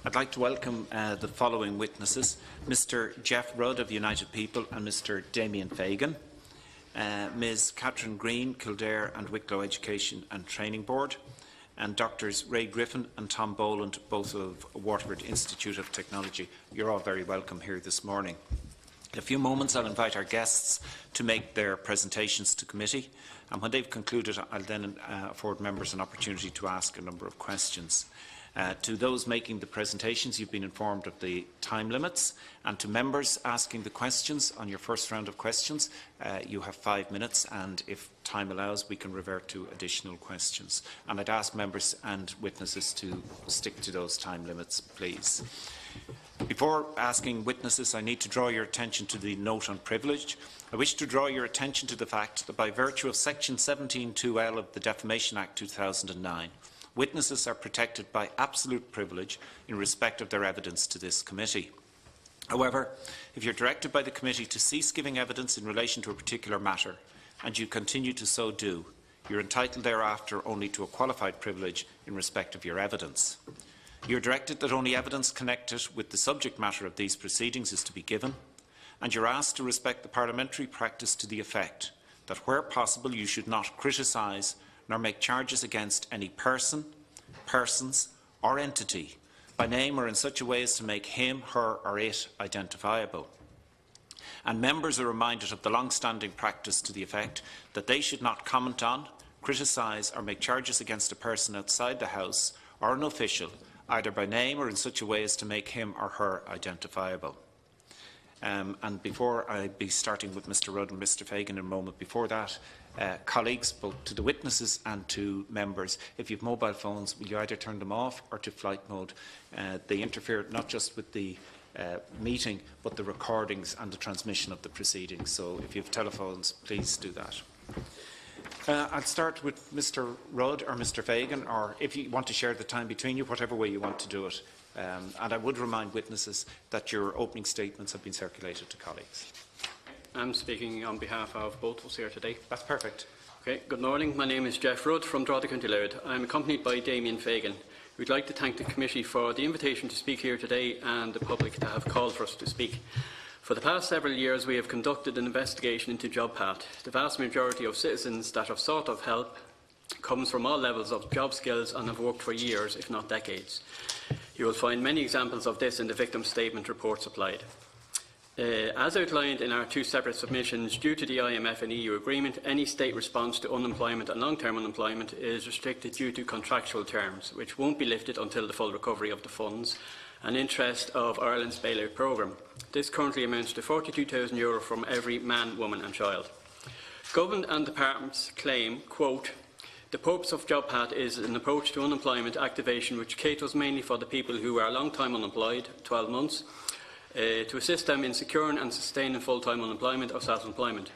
I'd like to welcome the following witnesses: Mr. Jeff Rudd of United People and Mr. Damien Fagan, Ms. Catherine Green, Kildare and Wicklow Education and Training Board, and Drs. Ray Griffin and Tom Boland, both of Waterford Institute of Technology. You're all very welcome here this morning. In a few moments, I'll invite our guests to make their presentations to committee, and when they've concluded, I'll then afford members an opportunity to ask a number of questions. To those making the presentations, you've been informed of the time limits, and to members asking the questions on your first round of questions, you have 5 minutes, and if time allows, we can revert to additional questions. And I'd ask members and witnesses to stick to those time limits, please. Before asking witnesses, I need to draw your attention to the note on privilege. I wish to draw your attention to the fact that by virtue of Section 17(2)(l) of the Defamation Act 2009, witnesses are protected by absolute privilege in respect of their evidence to this committee. However, if you are directed by the committee to cease giving evidence in relation to a particular matter, and you continue to so do, you are entitled thereafter only to a qualified privilege in respect of your evidence. You are directed that only evidence connected with the subject matter of these proceedings is to be given, and you are asked to respect the parliamentary practice to the effect that where possible you should not criticise nor make charges against any person, persons or entity by name or in such a way as to make him, her or it identifiable. And members are reminded of the long-standing practice to the effect that they should not comment on, criticise or make charges against a person outside the House or an official, either by name or in such a way as to make him or her identifiable. And before I be starting with Mr. Rudd and Mr. Fagan in a moment, before that, colleagues, both to the witnesses and to members, if you have mobile phones, will you either turn them off or to flight mode? They interfere not just with the meeting, but the recordings and the transmission of the proceedings. So if you have telephones, please do that. I'll start with Mr. Rudd or Mr. Fagan, or if you want to share the time between you, whatever way you want to do it. And I would remind witnesses that your opening statements have been circulated to colleagues. I'm speaking on behalf of both of us here today. That's perfect. Okay, good morning. My name is Jeff Rudd from Drogheda, County Louth. I'm accompanied by Damien Fagan. We'd like to thank the committee for the invitation to speak here today and the public to have called for us to speak. For the past several years, we have conducted an investigation into JobPath. The vast majority of citizens that have sought of help comes from all levels of job skills and have worked for years, if not decades. You will find many examples of this in the victim statement report supplied. As outlined in our two separate submissions, due to the IMF and EU agreement, any state response to unemployment and long-term unemployment is restricted due to contractual terms, which won't be lifted until the full recovery of the funds and interest of Ireland's bailout programme. This currently amounts to €42,000 from every man, woman and child. Government and departments claim, quote, "The purpose of JobPath is an approach to unemployment activation which caters mainly for the people who are long-time unemployed, 12 months, to assist them in securing and sustaining full-time unemployment or self-employment."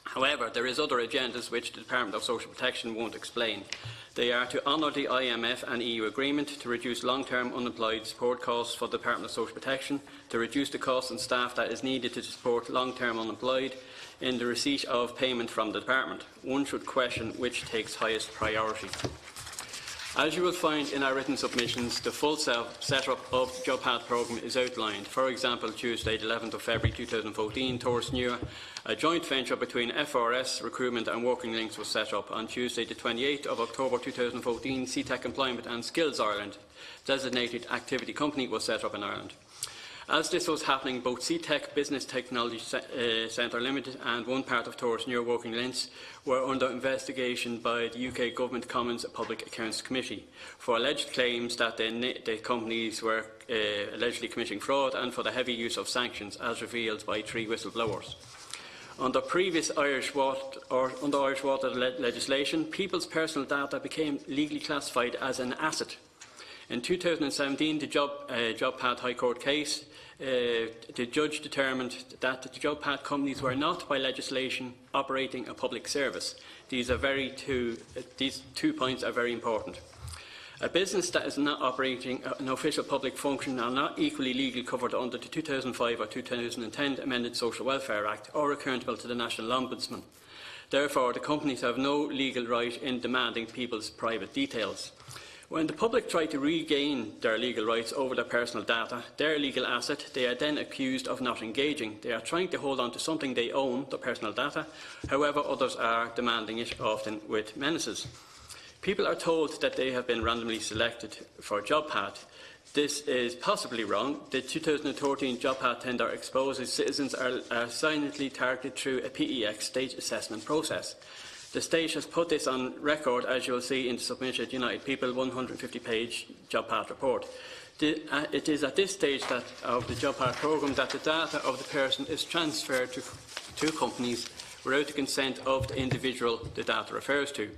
However, there is other agendas which the Department of Social Protection won't explain. They are to honour the IMF and EU agreement, to reduce long-term unemployed support costs for the Department of Social Protection, to reduce the cost and staff that is needed to support long-term unemployed in the receipt of payment from the Department. One should question which takes highest priority. As you will find in our written submissions, the full set-up of the JobPath programme is outlined. For example, Tuesday, the 11th of February 2014, Tours Nua, a joint venture between FRS Recruitment and Working Links was set up. On Tuesday, the 28th of October 2014, CTEC Employment and Skills Ireland, designated activity company, was set up in Ireland. As this was happening, both CTEC Business Technology Centre Limited and one part of Tours Nua Working Links were under investigation by the UK Government Commons Public Accounts Committee for alleged claims that the companies were allegedly committing fraud and for the heavy use of sanctions, as revealed by 3 whistleblowers. Under previous Irish water legislation, people's personal data became legally classified as an asset. In 2017, the JobPath High Court case, the judge determined that the JobPath companies were not, by legislation, operating a public service. These two points are very important. A business that is not operating an official public function are not equally legally covered under the 2005 or 2010 Amended Social Welfare Act or accountable to the National Ombudsman. Therefore, the companies have no legal right in demanding people's private details. When the public try to regain their legal rights over their personal data, their legal asset, they are then accused of not engaging. They are trying to hold on to something they own, their personal data. However, others are demanding it, often with menaces. People are told that they have been randomly selected for a job path. This is possibly wrong. The 2013 job path tender exposes citizens are silently targeted through a PEX stage assessment process. The stage has put this on record, as you will see in the submitted United People 150-page job path report. It is at this stage of the job path programme that the data of the person is transferred to companies without the consent of the individual the data refers to.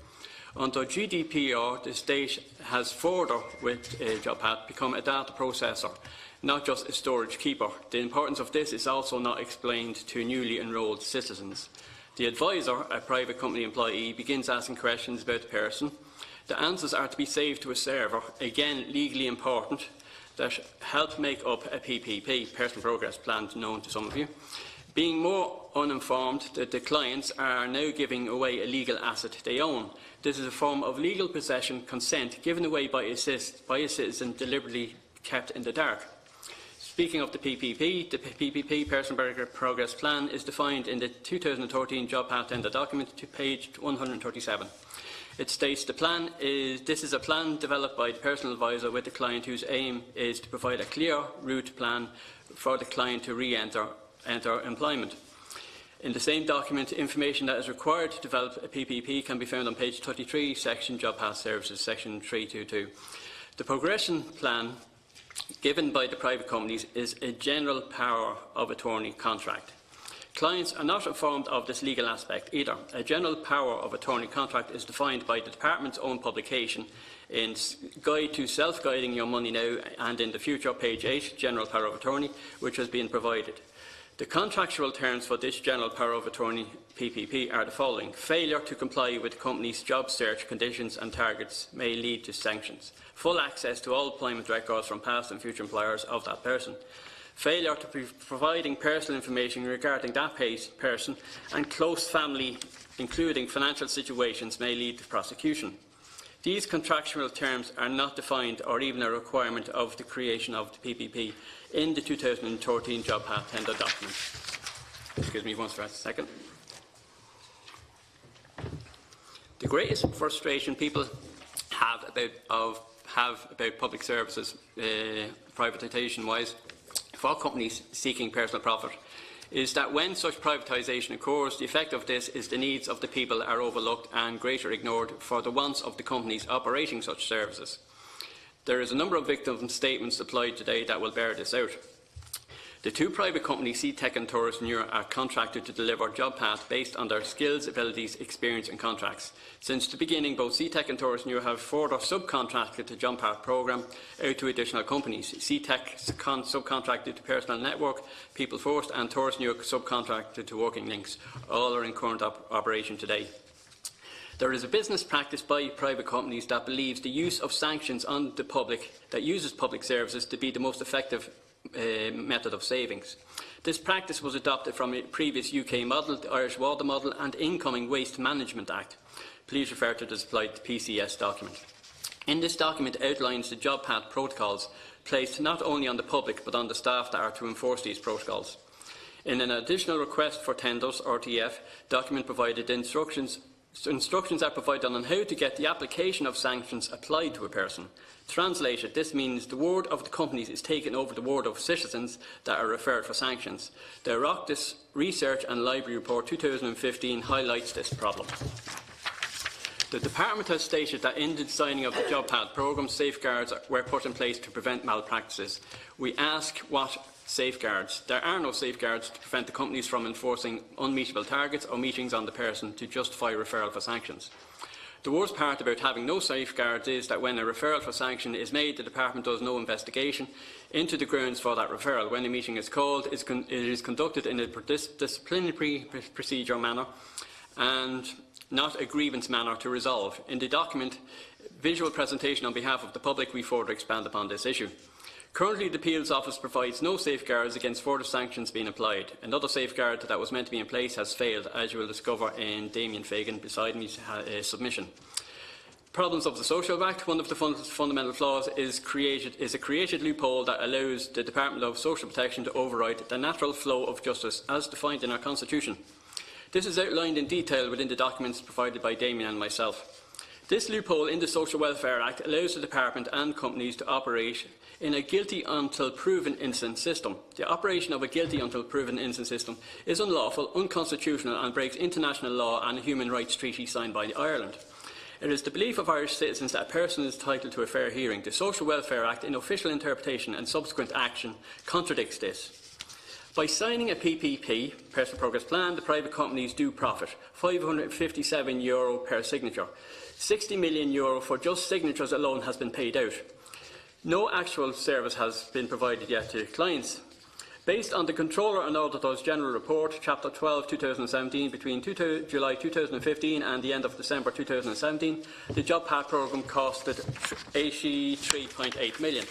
Under GDPR, the state has further, with job path, become a data processor, not just a storage keeper. The importance of this is also not explained to newly enrolled citizens. The advisor, a private company employee, begins asking questions about the person. The answers are to be saved to a server, again legally important, that help make up a PPP, Personal Progress Plan, known to some of you. Being more uninformed, the clients are now giving away a legal asset they own. This is a form of legal possession consent given away by a citizen deliberately kept in the dark. Speaking of the PPP, Personal Progress Plan, is defined in the 2013 Job Path Tender document to page 137. It states this is a plan developed by the personal advisor with the client whose aim is to provide a clear route plan for the client to re-enter employment. In the same document, information that is required to develop a PPP can be found on page 33, section Job Path Services, section 322. The progression plan given by the private companies is a general power of attorney contract. Clients are not informed of this legal aspect either. A general power of attorney contract is defined by the Department's own publication in Guide to Self-Guiding Your Money Now and in the future, page 8, General Power of Attorney, which has been provided. The contractual terms for this General Power of Attorney PPP are the following. Failure to comply with the company's job search conditions and targets may lead to sanctions. Full access to all employment records from past and future employers of that person. Failure to be providing personal information regarding that person and close family, including financial situations, may lead to prosecution. These contractual terms are not defined or even a requirement of the creation of the PPP in the 2013 Job Path Tender document. Excuse me one second. The greatest frustration people have about public services, privatisation-wise, for companies seeking personal profit, is that when such privatisation occurs, the effect of this is the needs of the people are overlooked and greater ignored for the wants of the companies operating such services. There is a number of victim statements applied today that will bear this out. The two private companies, CTech and Taurus Neuro, are contracted to deliver job paths based on their skills, abilities, experience and contracts. Since the beginning, both CTech and Taurus Neuro have further subcontracted the job path programme out to additional companies. CTech subcontracted to Personal Network, People First, and Taurus Neuro subcontracted to Working Links. All are in current operation today. There is a business practice by private companies that believes the use of sanctions on the public that uses public services to be the most effective method of savings. This practice was adopted from a previous UK model, the Irish Water Model and Incoming Waste Management Act. Please refer to the supplied PCS document. In this document outlines the job path protocols placed not only on the public but on the staff that are to enforce these protocols. In an additional request for tenders, RTF, document provided instructions are provided on how to get the application of sanctions applied to a person. Translated, this means the word of the companies is taken over the word of citizens that are referred for sanctions. The Oireachtas Research and Library Report 2015 highlights this problem. The Department has stated that in the designing of the job path programme, safeguards were put in place to prevent malpractices. We ask what safeguards. There are no safeguards to prevent the companies from enforcing unmeetable targets or meetings on the person to justify referral for sanctions. The worst part about having no safeguards is that when a referral for sanction is made, the Department does no investigation into the grounds for that referral. When a meeting is called, it is conducted in a disciplinary procedure manner and not a grievance manner to resolve. In the document, visual presentation on behalf of the public, we further expand upon this issue. Currently, the Appeals Office provides no safeguards against further sanctions being applied. Another safeguard that was meant to be in place has failed, as you will discover in Damien Fagan beside me's submission. Problems of the Social Act. One of the fundamental flaws is a created loophole that allows the Department of Social Protection to override the natural flow of justice as defined in our Constitution. This is outlined in detail within the documents provided by Damien and myself. This loophole in the Social Welfare Act allows the Department and companies to operate in a guilty until proven innocent system. The operation of a guilty until proven innocent system is unlawful, unconstitutional and breaks international law and a human rights treaty signed by Ireland. It is the belief of Irish citizens that a person is entitled to a fair hearing. The Social Welfare Act, in official interpretation and subsequent action, contradicts this. By signing a PPP, Personal Progress Plan, the private companies do profit, €557 per signature. €60 million for just signatures alone has been paid out. No actual service has been provided yet to clients. Based on the Controller and Auditor's General Report, Chapter 12, 2017, between July 2015 and the end of December 2017, the Job Path programme costed €83.8 million,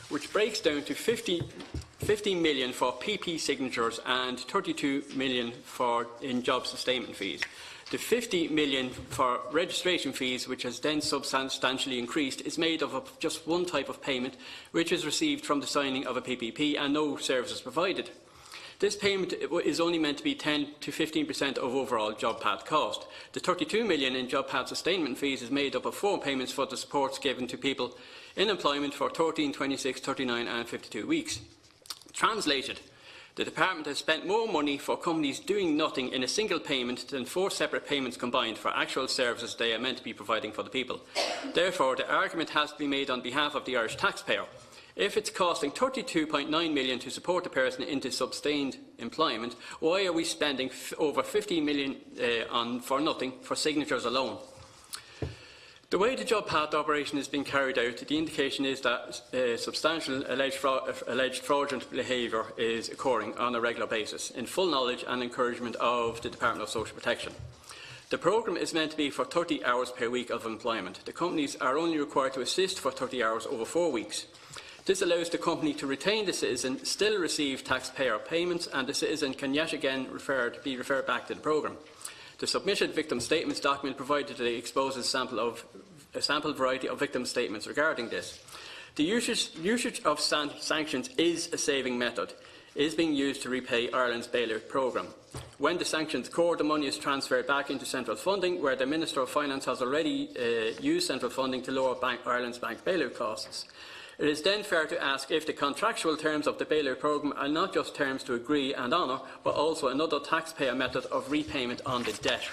which breaks down to 50 million for PP signatures and 32 million in job sustainment fees. The 50 million for registration fees, which has then substantially increased, is made up of just one type of payment, which is received from the signing of a PPP and no services provided. This payment is only meant to be 10 to 15% of overall job path cost. The 32 million in job path sustainment fees is made up of 4 payments for the supports given to people in employment for 13, 26, 39 and 52 weeks. Translated, the Department has spent more money for companies doing nothing in a single payment than 4 separate payments combined for actual services they are meant to be providing for the people. Therefore, the argument has to be made on behalf of the Irish taxpayer. If it's costing €32.9 million to support a person into sustained employment, why are we spending over €50 million for nothing for signatures alone? The way the job path operation is being carried out, the indication is that substantial alleged fraudulent behaviour is occurring on a regular basis, in full knowledge and encouragement of the Department of Social Protection. The programme is meant to be for 30 hours per week of employment. The companies are only required to assist for 30 hours over 4 weeks. This allows the company to retain the citizen, still receive taxpayer payments, and the citizen can yet again be referred back to the programme. The submitted victim statements document provided today exposes a sample variety of victim statements regarding this. The usage of sanctions is a saving method. It is being used to repay Ireland's bailout programme. When the sanctions occur, the money is transferred back into central funding, where the Minister of Finance has already used central funding to lower Ireland's bank bailout costs. It is then fair to ask if the contractual terms of the bailout programme are not just terms to agree and honour, but also another taxpayer method of repayment on the debt.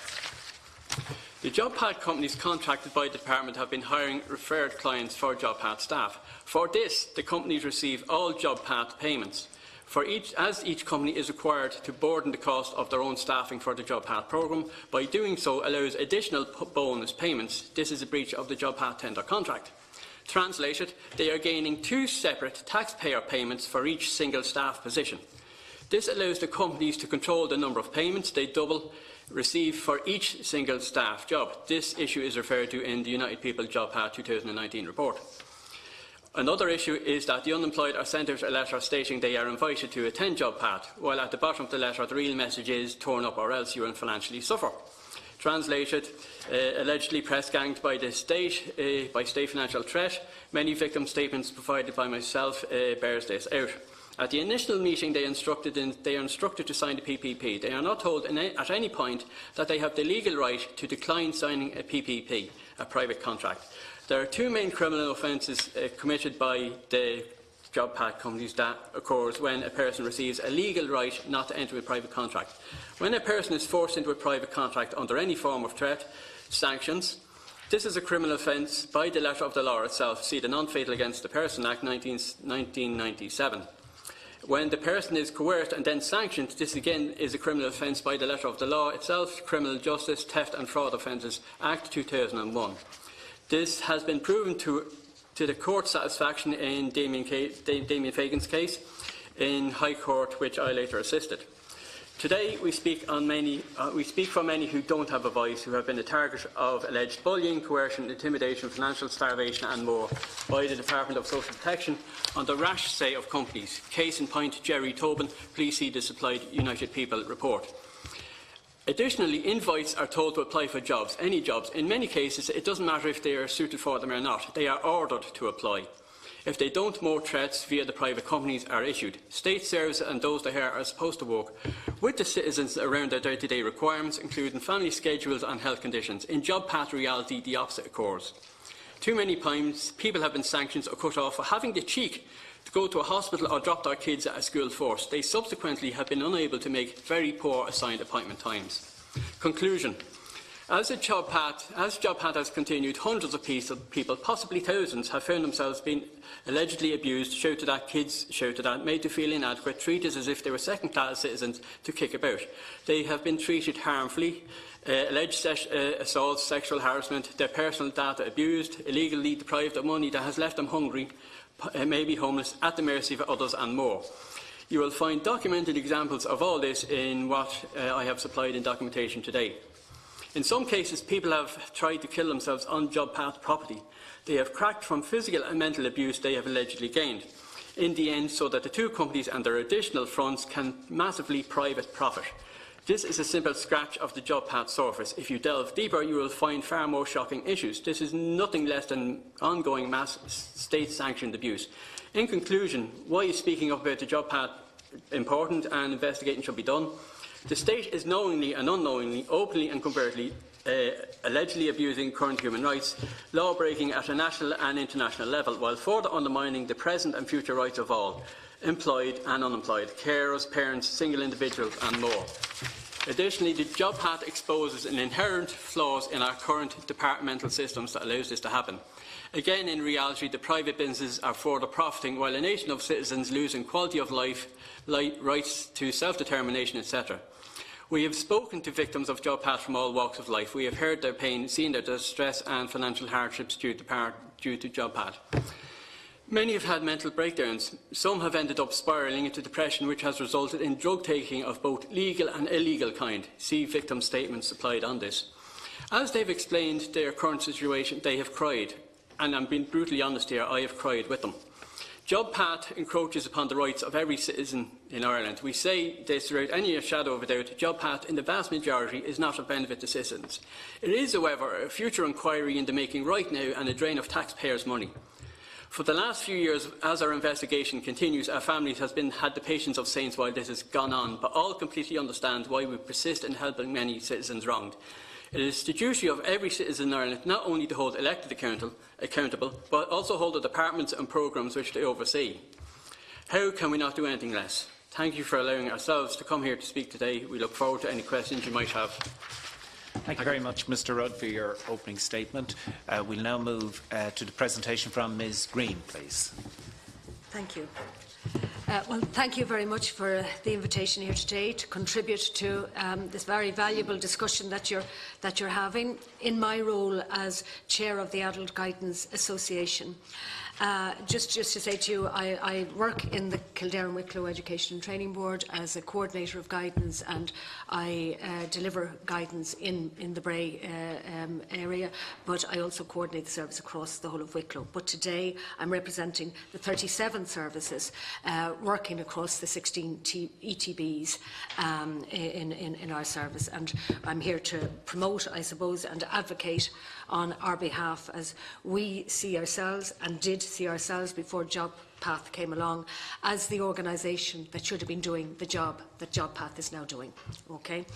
The Job Path companies contracted by the Department have been hiring referred clients for Job Path staff. For this, the companies receive all Job Path payments. As each company is required to burden the cost of their own staffing for the Job Path programme, by doing so allows additional bonus payments. This is a breach of the Job Path tender contract. Translated, they are gaining 2 separate taxpayer payments for each single staff position. This allows the companies to control the number of payments they receive for each single staff job. This issue is referred to in the United People Job Path 2019 report. Another issue is that the unemployed are sent out a letter stating they are invited to attend Job Path, while at the bottom of the letter the real message is "turn up or else you will financially suffer." Translated, allegedly press-ganged by the state, by state financial threat. Many victim statements provided by myself bears this out. At the initial meeting, they are instructed to sign the PPP. They are not told at any point that they have the legal right to decline signing a PPP, a private contract. There are 2 main criminal offences committed by the Job Path companies that occurs when a person receives a legal right not to enter a private contract. When a person is forced into a private contract under any form of threat, sanctions, this is a criminal offence by the letter of the law itself. See the Non-Fatal Against the Person Act 1997. When the person is coerced and then sanctioned, this again is a criminal offence by the letter of the law itself, Criminal Justice, Theft and Fraud Offences Act 2001. This has been proven to the court's satisfaction in Damien Fagan's case in High Court, which I later assisted. Today we speak for many who don't have a voice, who have been the target of alleged bullying, coercion, intimidation, financial starvation and more by the Department of Social Protection on the rash say of companies. Case in point, Jerry Tobin. Please see the supplied United People report. Additionally, invites are told to apply for jobs, any jobs. In many cases, it doesn't matter if they are suited for them or not. They are ordered to apply. If they don't, more threats via the private companies are issued. State services and those that are supposed to work with the citizens around their day-to-day requirements, including family schedules and health conditions. In job path reality, the opposite occurs. Too many times, people have been sanctioned or cut off for having the cheek to go to a hospital or drop their kids at a school first. They subsequently have been unable to make very poor assigned appointment times. Conclusion. As job path has continued, hundreds of people, possibly thousands, have found themselves being allegedly abused, shouted at, kids shouted at, made to feel inadequate, treated as if they were second-class citizens to kick about. They have been treated harmfully, alleged assaults, sexual harassment, their personal data abused, illegally deprived of money that has left them hungry, maybe homeless, at the mercy of others and more. You will find documented examples of all this in what I have supplied in documentation today. In some cases, people have tried to kill themselves on job path property. They have cracked from physical and mental abuse they have allegedly gained, in the end so that the two companies and their additional fronts can massively private profit. This is a simple scratch of the job path surface. If you delve deeper, you will find far more shocking issues. This is nothing less than ongoing mass state-sanctioned abuse. In conclusion, why is speaking up about the job path important and investigating should be done? The state is knowingly and unknowingly, openly and covertly, allegedly abusing current human rights, law-breaking at a national and international level, while further undermining the present and future rights of all, employed and unemployed, carers, parents, single individuals and more. Additionally, the job path exposes an inherent flaws in our current departmental systems that allows this to happen. Again, in reality, the private businesses are further profiting, while a nation of citizens losing quality of life, rights to self-determination, etc. We have spoken to victims of job path from all walks of life. We have heard their pain, seen their distress and financial hardships due to job path. Many have had mental breakdowns. Some have ended up spiralling into depression, which has resulted in drug taking of both legal and illegal kind. See victim statements supplied on this. As they've explained their current situation, they have cried. And I'm being brutally honest here, I have cried with them. Job path encroaches upon the rights of every citizen in Ireland. We say this without any shadow of a doubt. Job path, in the vast majority, is not of benefit to citizens. It is, however, a future inquiry into making right now and a drain of taxpayers' money. For the last few years, as our investigation continues, our families have had the patience of saints while this has gone on, but all completely understand why we persist in helping many citizens wronged. It is the duty of every citizen in Ireland not only to hold elected accountable, but also hold the departments and programmes which they oversee. How can we not do anything less? Thank you for allowing ourselves to come here to speak today. We look forward to any questions you might have. Thank you very much, Mr Rudd, for your opening statement. We'll now move to the presentation from Ms Green, please. Thank you. Well, thank you very much for the invitation here today to contribute to this very valuable discussion that you're having in my role as Chair of the Adult Guidance Association. Just to say to you, I work in the Kildare and Wicklow Education and Training Board as a coordinator of guidance, and I deliver guidance in the Bray area, but I also coordinate the service across the whole of Wicklow. But today I'm representing the 37 services working across the 16 ETBs in our service, and I'm here to promote, I suppose, and advocate on our behalf, as we see ourselves and did see ourselves before Job Path came along as the organisation that should have been doing the job that Job Path is now doing. Okay,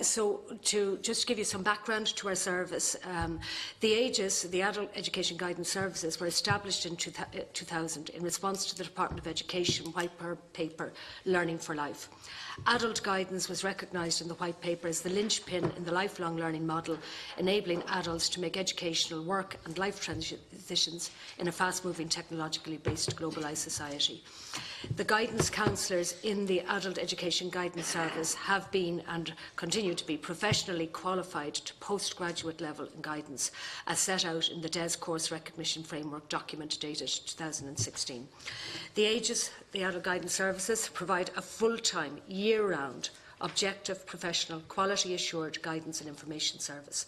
so to just give you some background to our service, the AGES, the Adult Education Guidance Services, were established in 2000 in response to the Department of Education White Paper Learning for Life. Adult guidance was recognised in the White Paper as the linchpin in the lifelong learning model, enabling adults to make educational, work and life transitions in a fast-moving, technologically based globalised society. The guidance counsellors in the Adult Education Guidance Service have been and continue to be professionally qualified to postgraduate level in guidance, as set out in the DES Course Recognition Framework document dated 2016. The AGES, the Adult Guidance Services, provide a full-time, year-round objective, professional, quality-assured guidance and information service.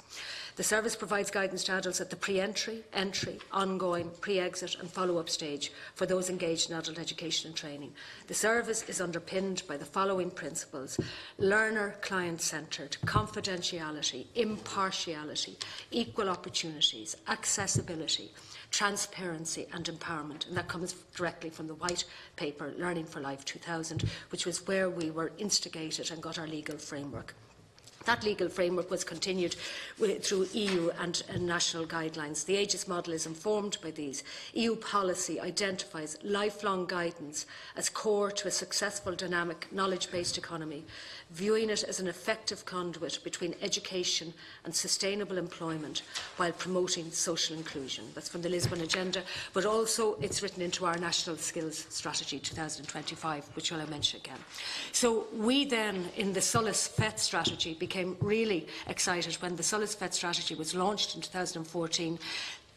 The service provides guidance to adults at the pre-entry, entry, ongoing, pre-exit and follow-up stage for those engaged in adult education and training. The service is underpinned by the following principles: learner, client-centred, confidentiality, impartiality, equal opportunities, accessibility, transparency and empowerment. And that comes directly from the white paper, Learning for Life 2000, which was where we were instigated and got our legal framework. That legal framework was continued through EU and national guidelines. The Aegis model is informed by these. EU policy identifies lifelong guidance as core to a successful, dynamic, knowledge-based economy, viewing it as an effective conduit between education and sustainable employment while promoting social inclusion. That's from the Lisbon Agenda, but also it's written into our National Skills Strategy 2025, which I'll mention again. So we then, in the Solis FET strategy, became really excited when the Solis FET strategy was launched in 2014.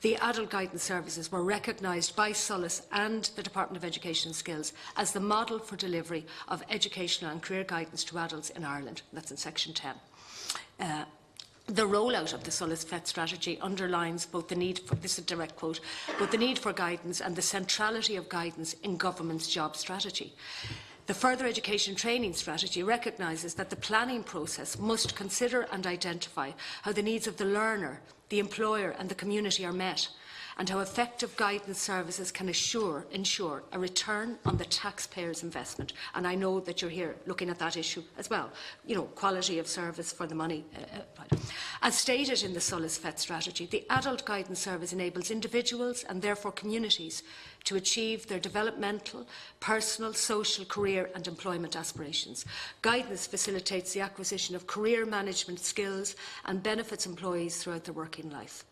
The adult guidance services were recognised by Solis and the Department of Education and Skills as the model for delivery of educational and career guidance to adults in Ireland. That's in section 10. The rollout of the Solis FET strategy underlines both the need for, this is a direct quote, both the need for guidance and the centrality of guidance in government's job strategy. The Further Education Training Strategy recognises that the planning process must consider and identify how the needs of the learner, the employer and the community are met, and how effective guidance services can ensure a return on the taxpayer's investment. And I know that you're here looking at that issue as well. You know, quality of service for the money. As stated in the Solis FET strategy, the adult guidance service enables individuals and therefore communities to achieve their developmental, personal, social, career and employment aspirations. Guidance facilitates the acquisition of career management skills and benefits employees throughout their working life.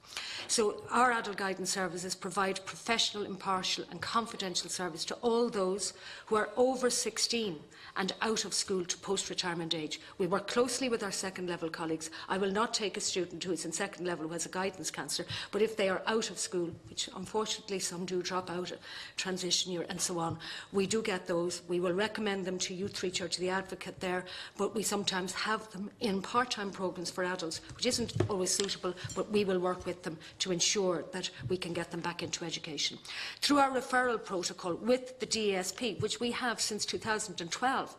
So our adult guidance services provide professional, impartial and confidential service to all those who are over 16 and out of school to post-retirement age. We work closely with our second-level colleagues. I will not take a student who is in second level who has a guidance counsellor, but if they are out of school, which unfortunately some do drop out, transition year and so on, we do get those. We will recommend them to Youth Reach or to the advocate there, but we sometimes have them in part-time programmes for adults, which isn't always suitable, but we will work with them to ensure that we can get them back into education. Through our referral protocol with the DESP, which we have since 2012,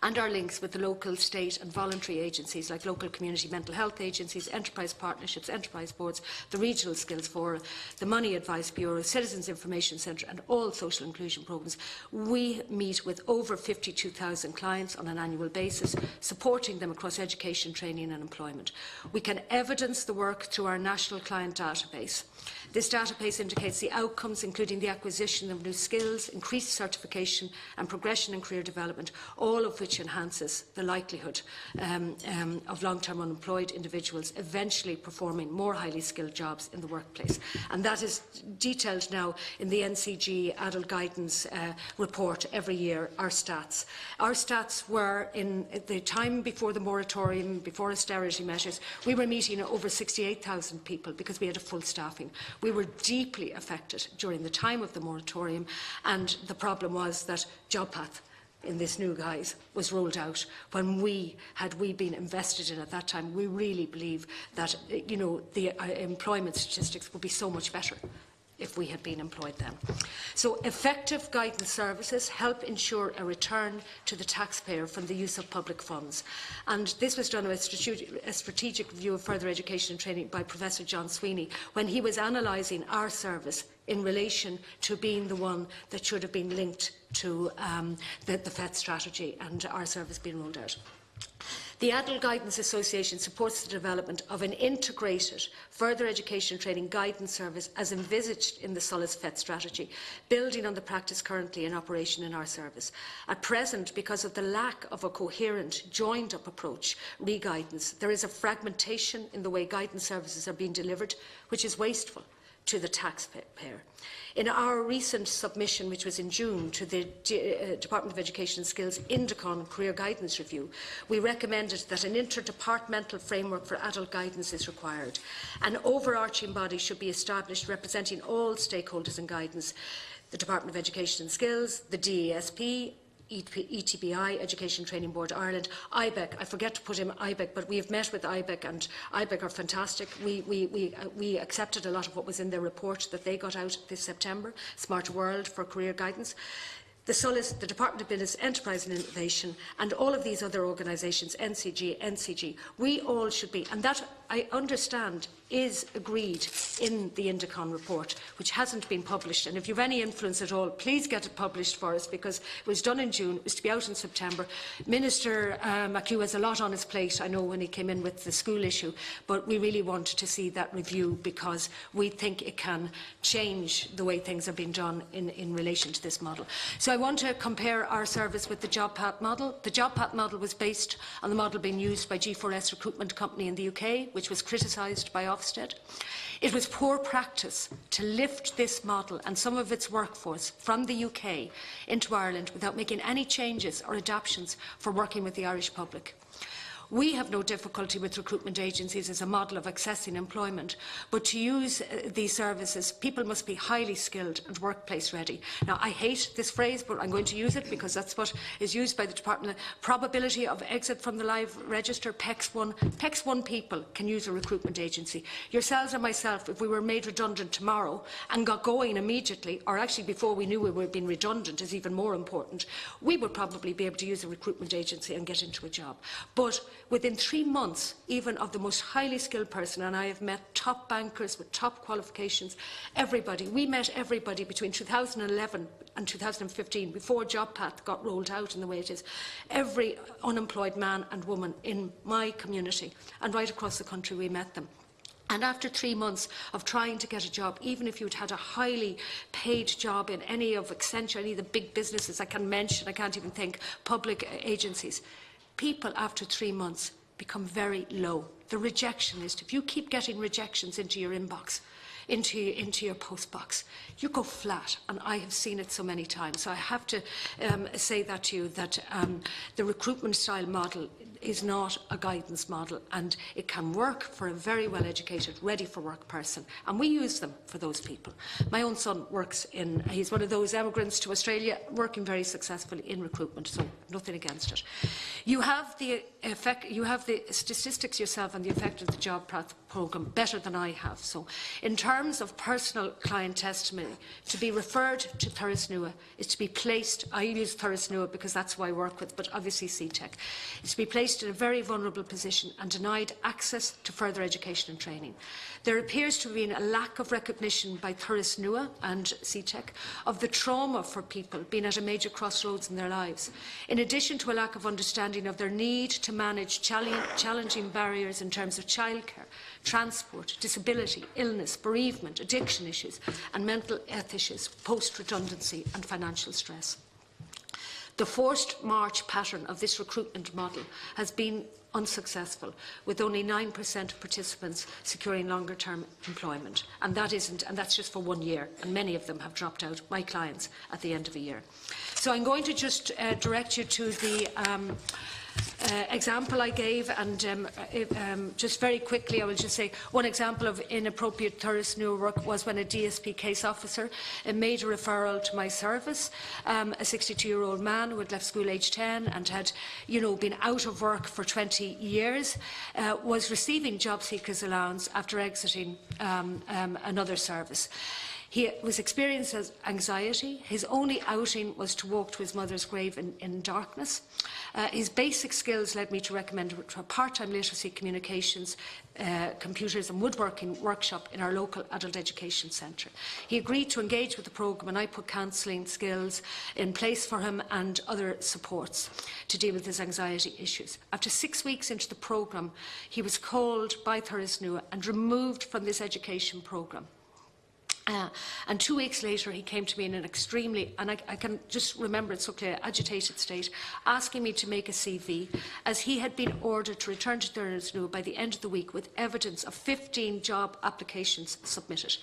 and our links with the local, state and voluntary agencies like local community mental health agencies, enterprise partnerships, enterprise boards, the regional skills forum, the Money Advice Bureau, Citizens Information Centre and all social inclusion programmes. We meet with over 52,000 clients on an annual basis, supporting them across education, training and employment. We can evidence the work through our national client database. This database indicates the outcomes, including the acquisition of new skills, increased certification and progression in career development, all of which enhances the likelihood of long-term unemployed individuals eventually performing more highly skilled jobs in the workplace. And that is detailed now in the NCG Adult Guidance report every year, our stats. Our stats were, in the time before the moratorium, before austerity measures, we were meeting over 68,000 people because we had a full staffing. We were deeply affected during the time of the moratorium, and the problem was that JobPath in this new guise was rolled out when had we been invested in at that time. We really believe that the employment statistics would be so much better if we had been employed then. So effective guidance services help ensure a return to the taxpayer from the use of public funds. And this was done with a strategic review of further education and training by Professor John Sweeney when he was analysing our service in relation to being the one that should have been linked to the FET strategy and our service being rolled out. The Adult Guidance Association supports the development of an integrated further education training guidance service as envisaged in the Solis FET strategy, building on the practice currently in operation in our service. At present, because of the lack of a coherent, joined-up approach, re-guidance, there is a fragmentation in the way guidance services are being delivered, which is wasteful to the taxpayer. In our recent submission, which was in June, to the Department of Education and Skills Indicon Career Guidance Review, we recommended that an interdepartmental framework for adult guidance is required. An overarching body should be established representing all stakeholders in guidance, the Department of Education and Skills, the DESP, ETBI, Education Training Board Ireland, IBEC. I forget to put in IBEC, but we have met with IBEC, and IBEC are fantastic. We accepted a lot of what was in their report that they got out this September, Smart World for Career Guidance. The SOLIS, the Department of Business, Enterprise and Innovation, and all of these other organisations, NCG, we all should be, and that I understand is agreed in the Indicon report, which hasn't been published. And if you have any influence at all, please get it published for us, because it was done in June, it was to be out in September. Minister McHugh has a lot on his plate, I know, when he came in with the school issue, but we really want to see that review, because we think it can change the way things are being done in relation to this model. So I want to compare our service with the JobPath model. The JobPath model was based on the model being used by G4S Recruitment Company in the UK, which was criticised by Ofsted. It was poor practice to lift this model and some of its workforce from the UK into Ireland without making any changes or adaptations for working with the Irish public. We have no difficulty with recruitment agencies as a model of accessing employment, but to use these services, people must be highly skilled and workplace ready. Now, I hate this phrase, but I'm going to use it because that's what is used by the Department. Probability of exit from the live register, PEX 1. PEX 1 people can use a recruitment agency. Yourselves or myself, if we were made redundant tomorrow and got going immediately, or actually before we knew we were being redundant is even more important, we would probably be able to use a recruitment agency and get into a job. But within 3 months, even of the most highly skilled person, and I have met top bankers with top qualifications, everybody, we met everybody between 2011 and 2015, before JobPath got rolled out in the way it is, every unemployed man and woman in my community, and right across the country we met them. And after 3 months of trying to get a job, even if you'd had a highly paid job in any of Accenture, any of the big businesses I can mention, I can't even think, public agencies, people after 3 months become very low. The rejection list, if you keep getting rejections into your inbox, into your postbox, you go flat, and I have seen it so many times. So I have to say that to you, that the recruitment style model is not a guidance model, and it can work for a very well educated, ready for work person, and we use them for those people. My own son works he's one of those emigrants to Australia, working very successfully in recruitment, so nothing against it. You have the statistics yourself on the effect of the JobPath programme better than I have. So in terms of personal client testimony, to be referred to Thurasnua is to be placed, I use Thurasnua because that's who I work with, but obviously CTEC, is to be placed in a very vulnerable position and denied access to further education and training. There appears to have been a lack of recognition by Thurasnua and CTEC of the trauma for people being at a major crossroads in their lives, in addition to a lack of understanding of their need to manage challenging barriers in terms of childcare, transport, disability, illness, bereavement, addiction issues and mental health issues, post-redundancy and financial stress. The forced march pattern of this recruitment model has been unsuccessful, with only 9% of participants securing longer-term employment, and that's just for 1 year, and many of them have dropped out, my clients, at the end of a year. So I'm going to just direct you to the example I gave, and just very quickly I will just say one example of inappropriate Thurasnua work was when a DSP case officer made a referral to my service. A 62-year-old man who had left school age 10 and had been out of work for 20 years was receiving job seekers allowance after exiting another service. He was experiencing anxiety. His only outing was to walk to his mother's grave in darkness. His basic skills led me to recommend a part-time literacy, communications, computers and woodworking workshop in our local adult education centre. He agreed to engage with the programme, and I put counselling skills in place for him and other supports to deal with his anxiety issues. After 6 weeks into the programme, he was called by Thurasnua and removed from this education programme. And 2 weeks later, he came to me in an extremely, and I can just remember it so clearly, agitated state, asking me to make a CV, as he had been ordered to return to Thurasnua by the end of the week with evidence of 15 job applications submitted.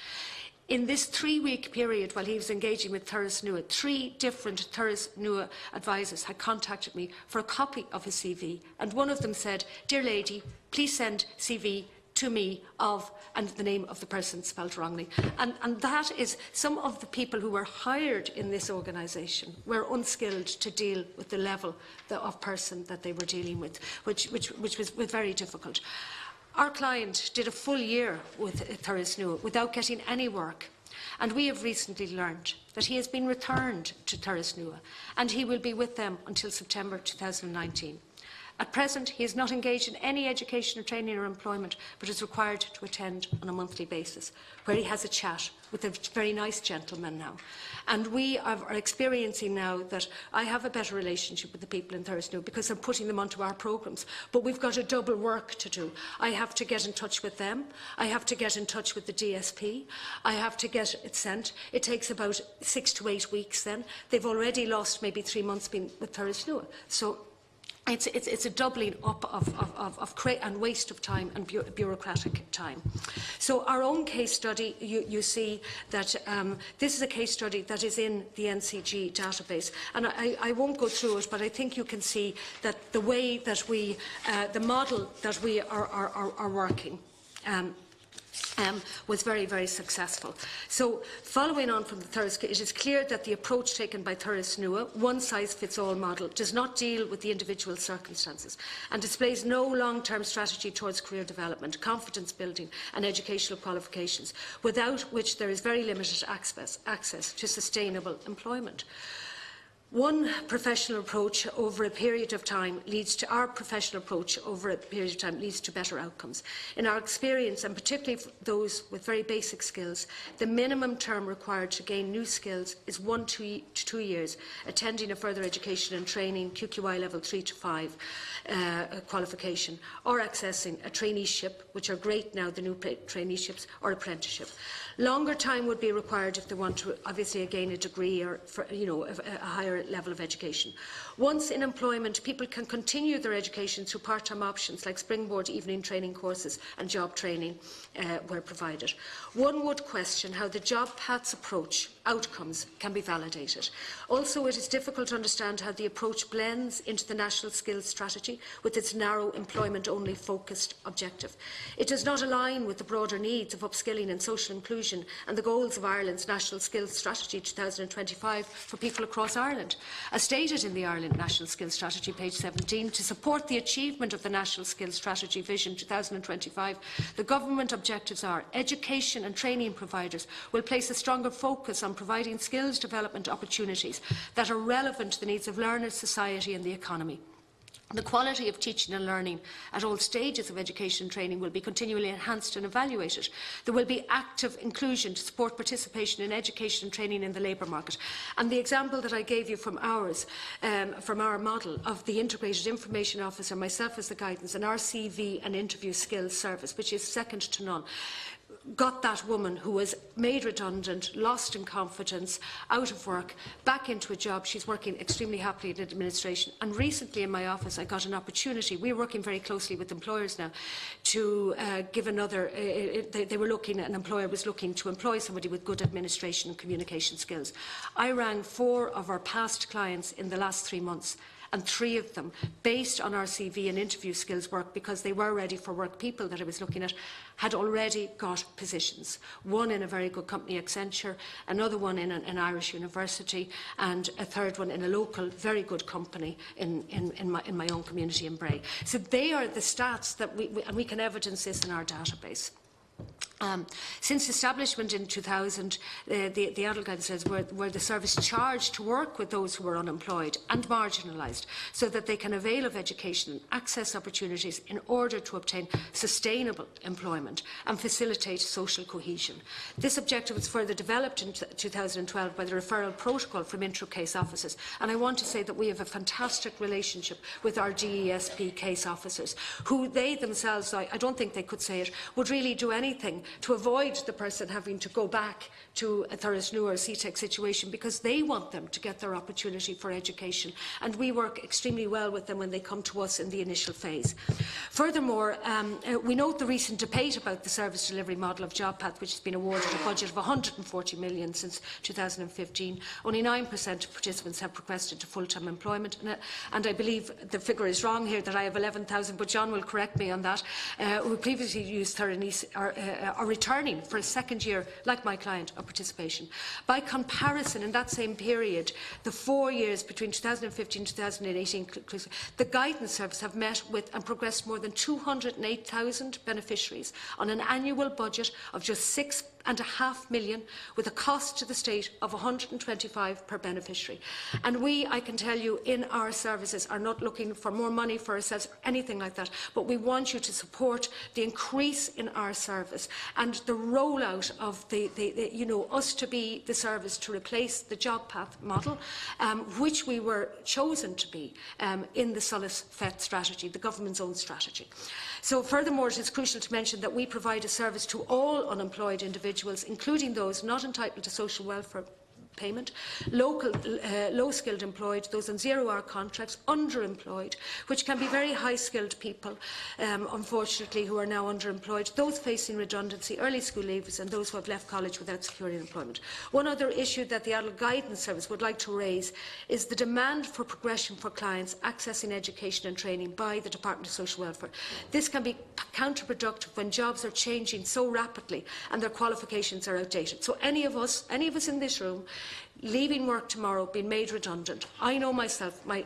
In this 3-week period, while he was engaging with Thurasnua, 3 different Thurasnua advisors had contacted me for a copy of his CV, and one of them said, "Dear lady, please send CV to me of, and the name of the person spelt wrongly. And that is, some of the people who were hired in this organisation were unskilled to deal with the level of person that they were dealing with, which was very difficult. Our client did a full year with Thurles without getting any work. And we have recently learned that he has been returned to Thurles and he will be with them until September 2019. At present, he is not engaged in any education or training or employment, but is required to attend on a monthly basis, where he has a chat with a very nice gentleman now. And we are experiencing now that I have a better relationship with the people in Thurles because I'm putting them onto our programmes. But we've got a double work to do. I have to get in touch with them. I have to get in touch with the DSP. I have to get it sent. It takes about 6 to 8 weeks then. They've already lost maybe 3 months being with Thurles. So it's a doubling up of and waste of time and bureaucratic time. So our own case study, you see that this is a case study that is in the NCG database. And I won't go through it, but I think you can see that the way that we, the model that we are working, was very, very successful. So, following on from the Thurles, it is clear that the approach taken by Thurles Nua, one-size-fits-all model, does not deal with the individual circumstances and displays no long-term strategy towards career development, confidence building and educational qualifications, without which there is very limited access to sustainable employment. One professional approach over a period of time leads to better outcomes. In our experience, and particularly for those with very basic skills, the minimum term required to gain new skills is 1 to 2 years, attending a further education and training, QQI level 3 to 5 qualification, or accessing a traineeship, which are great now, the new traineeships, or apprenticeship. Longer time would be required if they want to obviously gain a degree or a higher level of education. Once in employment, people can continue their education through part-time options like springboard evening training courses and job training where provided. One would question how the job paths approach outcomes can be validated. Also, it is difficult to understand how the approach blends into the National Skills Strategy with its narrow employment-only focused objective. It does not align with the broader needs of upskilling and social inclusion and the goals of Ireland's National Skills Strategy 2025 for people across Ireland. As stated in the Ireland National Skills Strategy, page 17, to support the achievement of the National Skills Strategy Vision 2025, the government objectives are education and training providers will place a stronger focus on providing skills development opportunities that are relevant to the needs of learners, society and the economy. The quality of teaching and learning at all stages of education and training will be continually enhanced and evaluated. There will be active inclusion to support participation in education and training in the labour market. And the example that I gave you from our model of the Integrated Information Officer, myself as the guidance, and our CV and interview skills service, which is second to none, got that woman who was made redundant, lost in confidence, out of work, back into a job. She's working extremely happily in administration. And recently in my office I got an opportunity. We're working very closely with employers now to give another, an employer was looking to employ somebody with good administration and communication skills. I rang 4 of our past clients in the last 3 months, and 3 of them, based on our CV and interview skills work, because they were ready for work, people that I was looking at, had already got positions. One in a very good company, Accenture, another one in an Irish university, and a third one in a local, very good company in my own community in Bray. So they are the stats that and we can evidence this in our database. Since establishment in 2000, the adult guidance says where the service charged to work with those who are unemployed and marginalised so that they can avail of education and access opportunities in order to obtain sustainable employment and facilitate social cohesion. This objective was further developed in 2012 by the referral protocol from intro-case officers, and I want to say that we have a fantastic relationship with our DESP case officers, who they themselves, I don't think they could say it, would really do anything to avoid the person having to go back to a Thurles or a CTEC situation, because they want them to get their opportunity for education, and we work extremely well with them when they come to us in the initial phase. Furthermore, we note the recent debate about the service delivery model of JobPath, which has been awarded a budget of 140 million since 2015. Only 9% of participants have progressed into full-time employment, and I believe the figure is wrong here, that I have 11,000, but John will correct me on that, who previously used Theranis are returning for a second year, like my client, of participation. By comparison, in that same period, the 4 years between 2015 and 2018, the guidance service have met with and progressed more than 208,000 beneficiaries on an annual budget of just £6.5 million, with a cost to the state of £125 per beneficiary. And we, I can tell you, in our services are not looking for more money for ourselves or anything like that, but we want you to support the increase in our service and the rollout of us to be the service to replace the JobPath model, which we were chosen to be in the Solas FET strategy, the government's own strategy. So furthermore, it is crucial to mention that we provide a service to all unemployed individuals, including those not entitled to social welfare payment, low-skilled employed, those on zero-hour contracts, underemployed, which can be very high-skilled people, unfortunately, who are now underemployed, those facing redundancy, early school leavers, and those who have left college without securing employment. One other issue that the Adult Guidance Service would like to raise is the demand for progression for clients accessing education and training by the Department of Social Welfare. This can be counterproductive when jobs are changing so rapidly and their qualifications are outdated. So any of us in this room, leaving work tomorrow, being made redundant, I know myself, my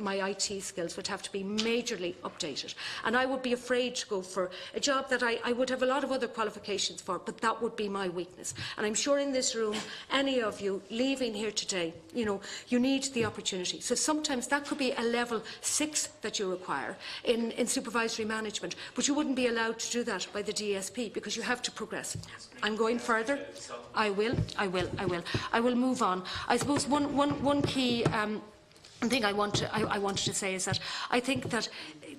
IT skills would have to be majorly updated, and I would be afraid to go for a job that I would have a lot of other qualifications for, but that would be my weakness. And I'm sure in this room, any of you leaving here today, you need the opportunity. So sometimes that could be a level 6 that you require in supervisory management, but you wouldn't be allowed to do that by the DSP because you have to progress. I'm going further. I will move on. I suppose one key thing I wanted to say is that I think that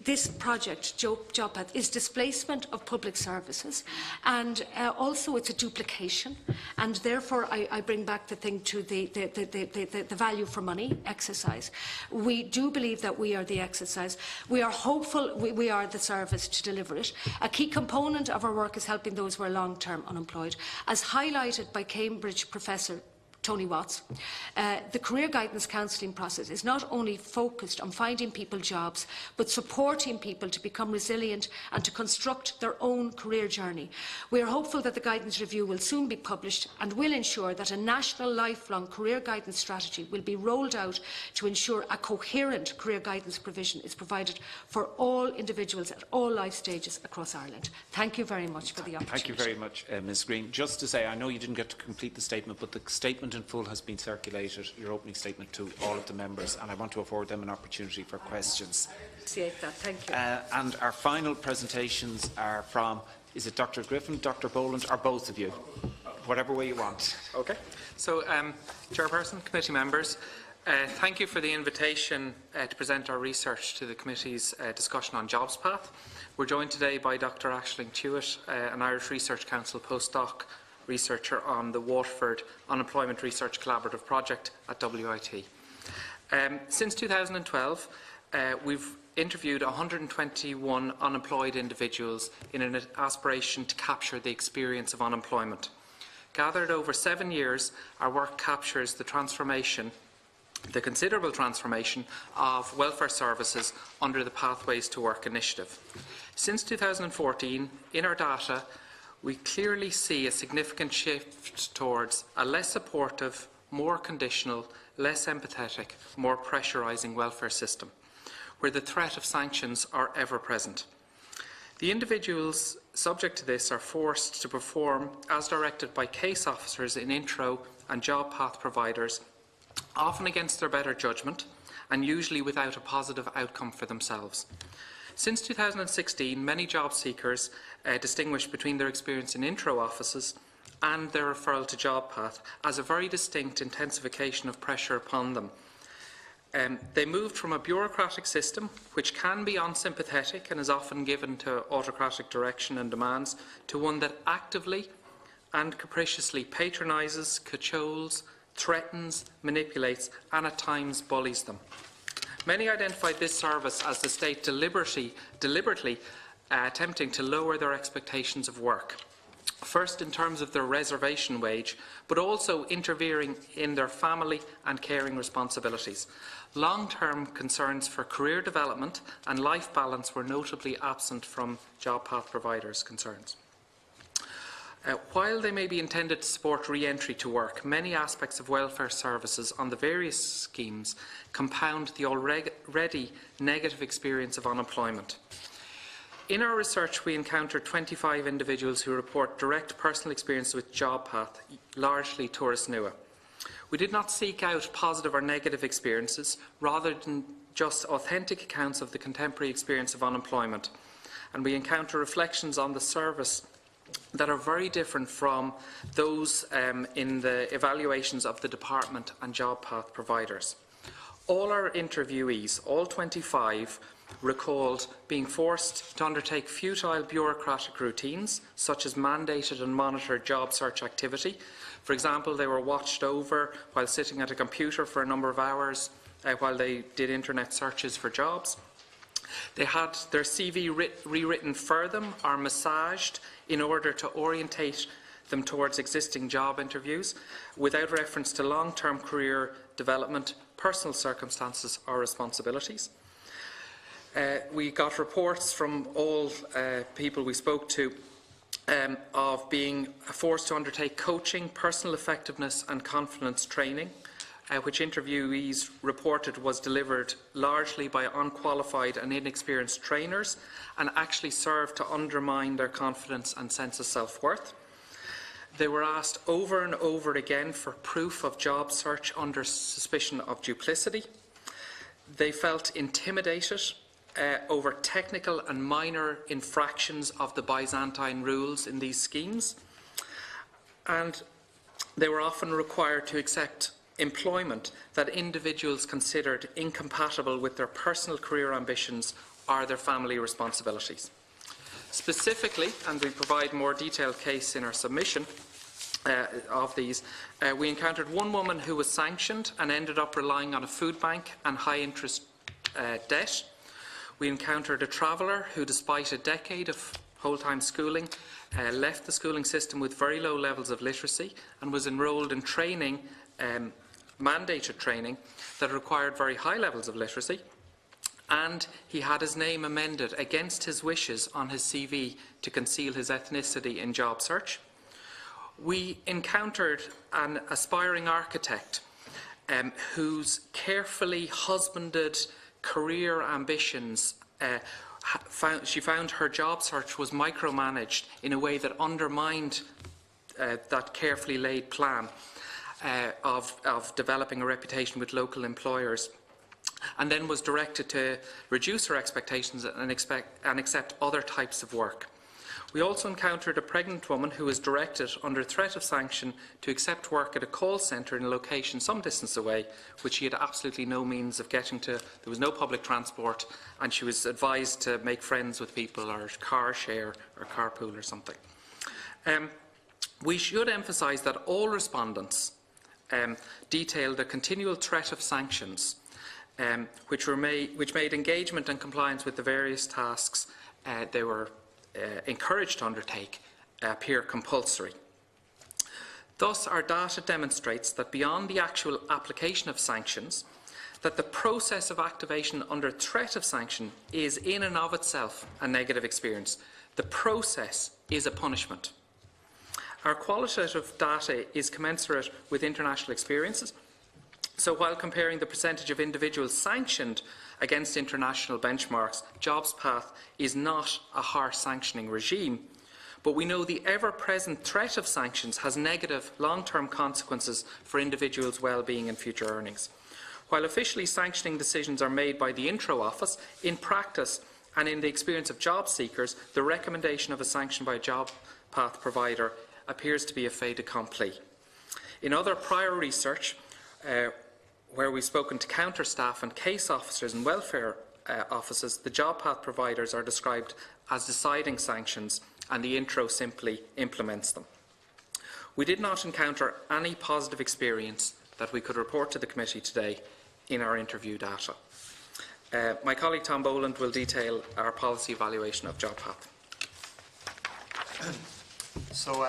this project, JobPath, is displacement of public services, and also it's a duplication, and therefore I bring back the thing to the value for money exercise. We do believe that we are the exercise. We are hopeful we are the service to deliver it. A key component of our work is helping those who are long-term unemployed. As highlighted by Cambridge Professor Tony Watts, the career guidance counselling process is not only focused on finding people jobs, but supporting people to become resilient and to construct their own career journey. We are hopeful that the guidance review will soon be published and will ensure that a national lifelong career guidance strategy will be rolled out to ensure a coherent career guidance provision is provided for all individuals at all life stages across Ireland. Thank you very much for the opportunity. Thank you very much, Ms Green. Just to say, I know you didn't get to complete the statement, but the statement in full has been circulated, your opening statement, to all of the members, and I want to afford them an opportunity for questions. Appreciate that. Thank you. And our final presentations are from, is it Dr Griffin, Dr Boland, or both of you? Whatever way you want. Okay. So, Chairperson, committee members, thank you for the invitation to present our research to the committee's discussion on JobsPath. We're joined today by Dr Aisling Tuitt, an Irish Research Council postdoc researcher on the Waterford Unemployment Research Collaborative Project at WIT. Since 2012, we've interviewed 121 unemployed individuals in an aspiration to capture the experience of unemployment. Gathered over 7 years, our work captures the considerable transformation of welfare services under the Pathways to Work initiative. Since 2014, in our data, we clearly see a significant shift towards a less supportive, more conditional, less empathetic, more pressurising welfare system, where the threat of sanctions are ever present. The individuals subject to this are forced to perform as directed by case officers in intro and job path providers, often against their better judgment and usually without a positive outcome for themselves. Since 2016, many job seekers distinguish between their experience in intro offices and their referral to JobPath as a very distinct intensification of pressure upon them. They moved from a bureaucratic system, which can be unsympathetic and is often given to autocratic direction and demands, to one that actively and capriciously patronises, cajoles, threatens, manipulates and at times bullies them. Many identified this service as the state deliberately attempting to lower their expectations of work. First in terms of their reservation wage, but also interfering in their family and caring responsibilities. Long-term concerns for career development and life balance were notably absent from job path providers' concerns. While they may be intended to support re-entry to work, many aspects of welfare services on the various schemes compound the already negative experience of unemployment. In our research, we encountered 25 individuals who report direct personal experience with job path, largely tourist nua. We did not seek out positive or negative experiences, rather than just authentic accounts of the contemporary experience of unemployment. And we encounter reflections on the service that are very different from those in the evaluations of the department and job path providers. All our interviewees, all 25, recalled being forced to undertake futile bureaucratic routines, such as mandated and monitored job search activity. For example, they were watched over while sitting at a computer for a number of hours while they did internet searches for jobs. They had their CV rewritten for them or massaged in order to orientate them towards existing job interviews, without reference to long-term career development, personal circumstances or responsibilities. We got reports from all people we spoke to of being forced to undertake coaching, personal effectiveness and confidence training, which interviewees reported was delivered largely by unqualified and inexperienced trainers and actually served to undermine their confidence and sense of self-worth. They were asked over and over again for proof of job search under suspicion of duplicity. They felt intimidated over technical and minor infractions of the Byzantine rules in these schemes, and they were often required to accept employment that individuals considered incompatible with their personal career ambitions or their family responsibilities. Specifically, and we provide more detailed case in our submission of these, we encountered one woman who was sanctioned and ended up relying on a food bank and high interest debt. We encountered a traveller who, despite a decade of whole-time schooling, left the schooling system with very low levels of literacy and was enrolled in training, mandated training, that required very high levels of literacy, and he had his name amended against his wishes on his CV to conceal his ethnicity in job search. We encountered an aspiring architect whose carefully husbanded career ambitions, she found her job search was micromanaged in a way that undermined that carefully laid plan of developing a reputation with local employers, and then was directed to reduce her expectations and accept other types of work. We also encountered a pregnant woman who was directed under threat of sanction to accept work at a call centre in a location some distance away, which she had absolutely no means of getting to. There was no public transport, and she was advised to make friends with people or car share or carpool or something. We should emphasise that all respondents detailed a continual threat of sanctions, which made engagement and compliance with the various tasks they were encouraged to undertake appear compulsory. Thus, our data demonstrates that beyond the actual application of sanctions, that the process of activation under threat of sanction is in and of itself a negative experience. The process is a punishment. Our qualitative data is commensurate with international experiences. So while comparing the percentage of individuals sanctioned against international benchmarks, Jobs Path is not a harsh sanctioning regime, but we know the ever-present threat of sanctions has negative long-term consequences for individuals' well-being and future earnings. While officially sanctioning decisions are made by the intro office, in practice and in the experience of job seekers, the recommendation of a sanction by a job path provider appears to be a fait accompli. In other prior research, where we've spoken to counter staff and case officers and welfare offices, the job path providers are described as deciding sanctions, and the intro simply implements them. We did not encounter any positive experience that we could report to the committee today in our interview data. My colleague Tom Boland will detail our policy evaluation of job path. So,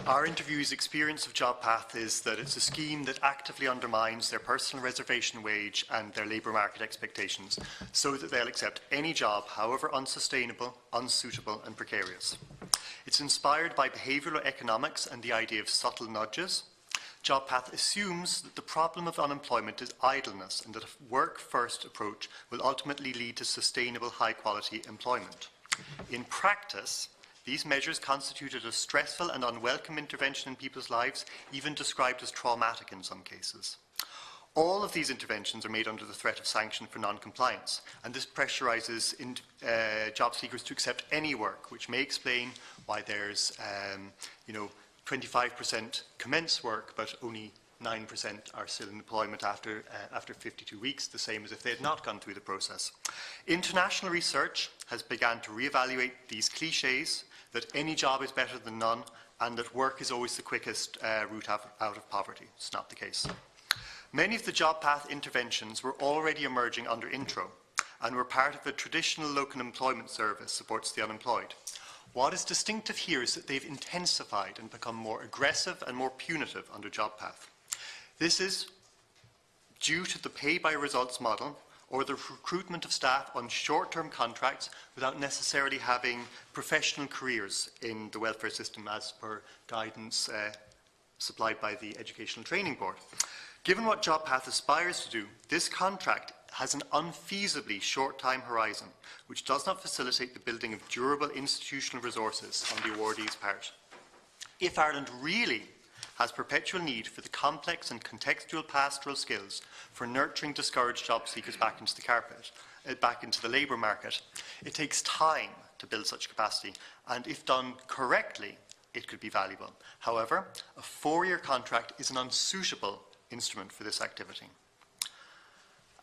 our interview's experience of job path is that it's a scheme that actively undermines their personal reservation wage and their labour market expectations, so that they'll accept any job, however unsustainable, unsuitable and precarious. It's inspired by behavioural economics and the idea of subtle nudges. Job path assumes that the problem of unemployment is idleness and that a work-first approach will ultimately lead to sustainable, high-quality employment. In practice, these measures constituted a stressful and unwelcome intervention in people's lives, even described as traumatic in some cases. All of these interventions are made under the threat of sanction for non-compliance, and this pressurises job seekers to accept any work, which may explain why there's 25% commence work, but only 9% are still in employment after 52 weeks, the same as if they had not gone through the process. International research has begun to re-evaluate these clichés that any job is better than none and that work is always the quickest route out of poverty. It's not the case. Many of the job path interventions were already emerging under intro and were part of a traditional local employment service supports the unemployed. What is distinctive here is that they've intensified and become more aggressive and more punitive under job path. This is due to the pay-by-results model or the recruitment of staff on short-term contracts without necessarily having professional careers in the welfare system as per guidance supplied by the Educational Training Board. Given what job path aspires to do, this contract has an unfeasibly short time horizon, which does not facilitate the building of durable institutional resources on the awardee's part. If Ireland really has perpetual need for the complex and contextual pastoral skills for nurturing discouraged job seekers back into the labour market, it takes time to build such capacity, and if done correctly, it could be valuable. However, a 4-year contract is an unsuitable instrument for this activity.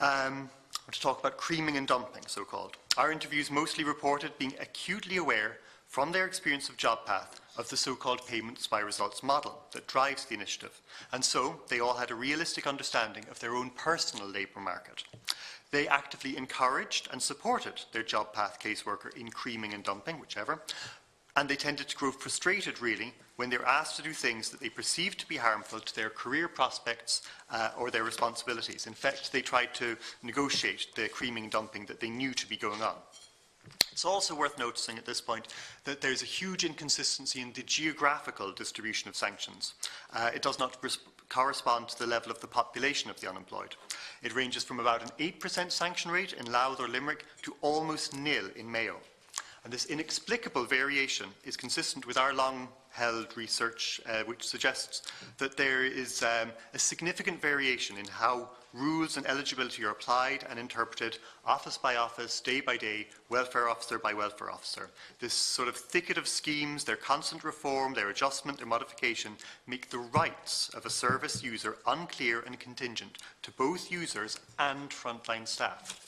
I want to talk about creaming and dumping, so-called. Our interviews mostly reported being acutely aware from their experience of job path of the so-called payments by results model that drives the initiative, and so they all had a realistic understanding of their own personal labour market. They actively encouraged and supported their job path caseworker in creaming and dumping, whichever, and they tended to grow frustrated, really, when they were asked to do things that they perceived to be harmful to their career prospects or their responsibilities. In fact, they tried to negotiate the creaming and dumping that they knew to be going on. It's also worth noticing at this point that there's a huge inconsistency in the geographical distribution of sanctions. It does not correspond to the level of the population of the unemployed. It ranges from about an 8% sanction rate in Louth or Limerick to almost nil in Mayo. And this inexplicable variation is consistent with our long-held research, which suggests that there is a significant variation in how rules and eligibility are applied and interpreted office by office, day by day, welfare officer by welfare officer. This sort of thicket of schemes, their constant reform, their adjustment, their modification, make the rights of a service user unclear and contingent to both users and frontline staff.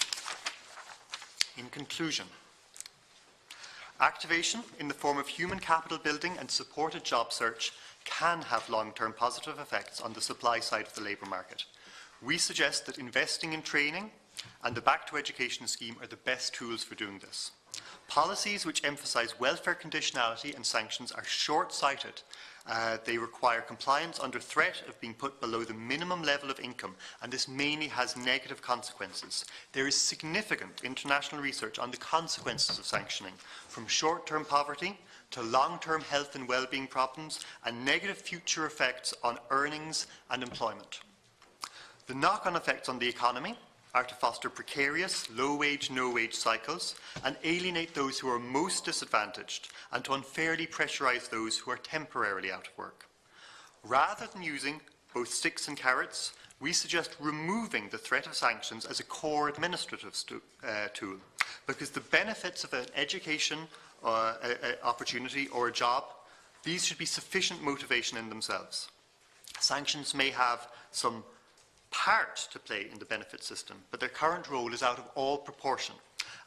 In conclusion, activation in the form of human capital building and supported job search can have long-term positive effects on the supply side of the labour market. We suggest that investing in training and the Back to Education scheme are the best tools for doing this. Policies which emphasise welfare conditionality and sanctions are short-sighted. They require compliance under threat of being put below the minimum level of income, and this mainly has negative consequences. There is significant international research on the consequences of sanctioning, from short-term poverty to long-term health and well-being problems and negative future effects on earnings and employment. The knock-on effects on the economy are to foster precarious, low-wage, no-wage cycles and alienate those who are most disadvantaged and to unfairly pressurise those who are temporarily out of work. Rather than using both sticks and carrots, we suggest removing the threat of sanctions as a core administrative tool, because the benefits of an education opportunity or a job, these should be sufficient motivation in themselves. Sanctions may have some part to play in the benefit system, but their current role is out of all proportion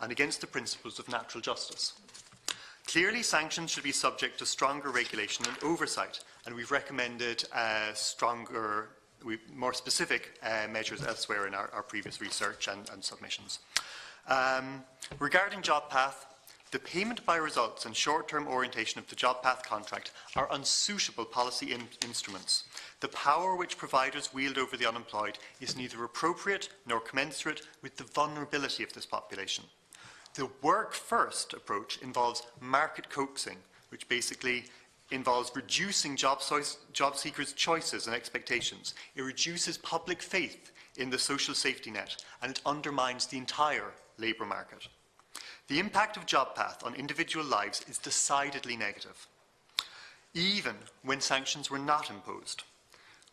and against the principles of natural justice. Clearly, sanctions should be subject to stronger regulation and oversight, and we've recommended more specific measures elsewhere in our previous research and submissions. Regarding JobPath, the payment by results and short-term orientation of the JobPath contract are unsuitable policy instruments. The power which providers wield over the unemployed is neither appropriate nor commensurate with the vulnerability of this population. The work-first approach involves market coaxing, which basically involves reducing job seekers' choices and expectations. It reduces public faith in the social safety net, and it undermines the entire labour market. The impact of JobPath on individual lives is decidedly negative, even when sanctions were not imposed.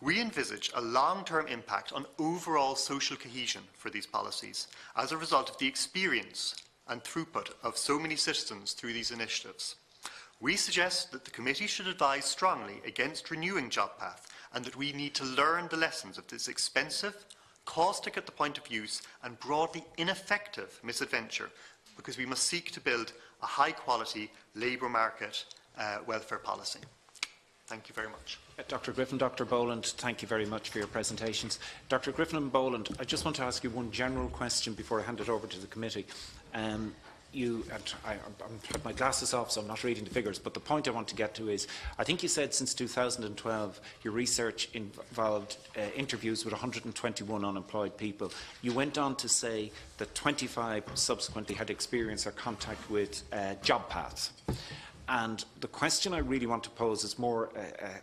We envisage a long-term impact on overall social cohesion for these policies as a result of the experience and throughput of so many citizens through these initiatives. We suggest that the committee should advise strongly against renewing JobPath and that we need to learn the lessons of this expensive, caustic at the point of use and broadly ineffective misadventure, because we must seek to build a high-quality labour market welfare policy. Thank you very much. Dr Griffin, Dr Boland, thank you very much for your presentations. Dr Griffin and Boland, I just want to ask you one general question before I hand it over to the committee. I've had my glasses off, so I'm not reading the figures, but the point I want to get to is, I think you said since 2012 your research involved interviews with 121 unemployed people. You went on to say that 25 subsequently had experience or contact with JobPaths. And the question I really want to pose is more,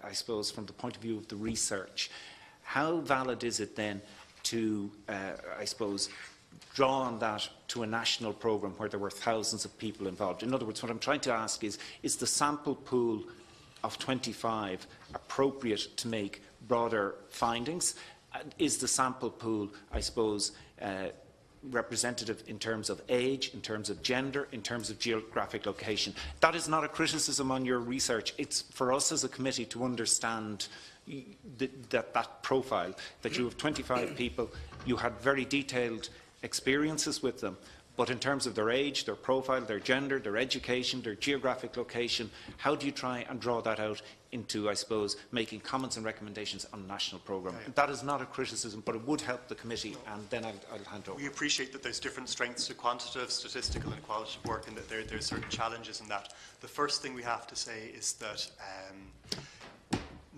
I suppose, from the point of view of the research. How valid is it then to, I suppose, draw on that to a national programme where there were thousands of people involved? In other words, what I'm trying to ask is the sample pool of 25 appropriate to make broader findings? Is the sample pool, I suppose, representative in terms of age, in terms of gender, in terms of geographic location? That is not a criticism on your research. It's for us as a committee to understand that profile, that you have 25 people, you had very detailed experiences with them, but in terms of their age, their profile, their gender, their education, their geographic location, how do you try and draw that out into, I suppose, making comments and recommendations on a national programme? Right. That is not a criticism, but it would help the committee, and then I'll hand over. We appreciate that there's different strengths to quantitative, statistical and qualitative work, and that there's certain challenges in that. The first thing we have to say is that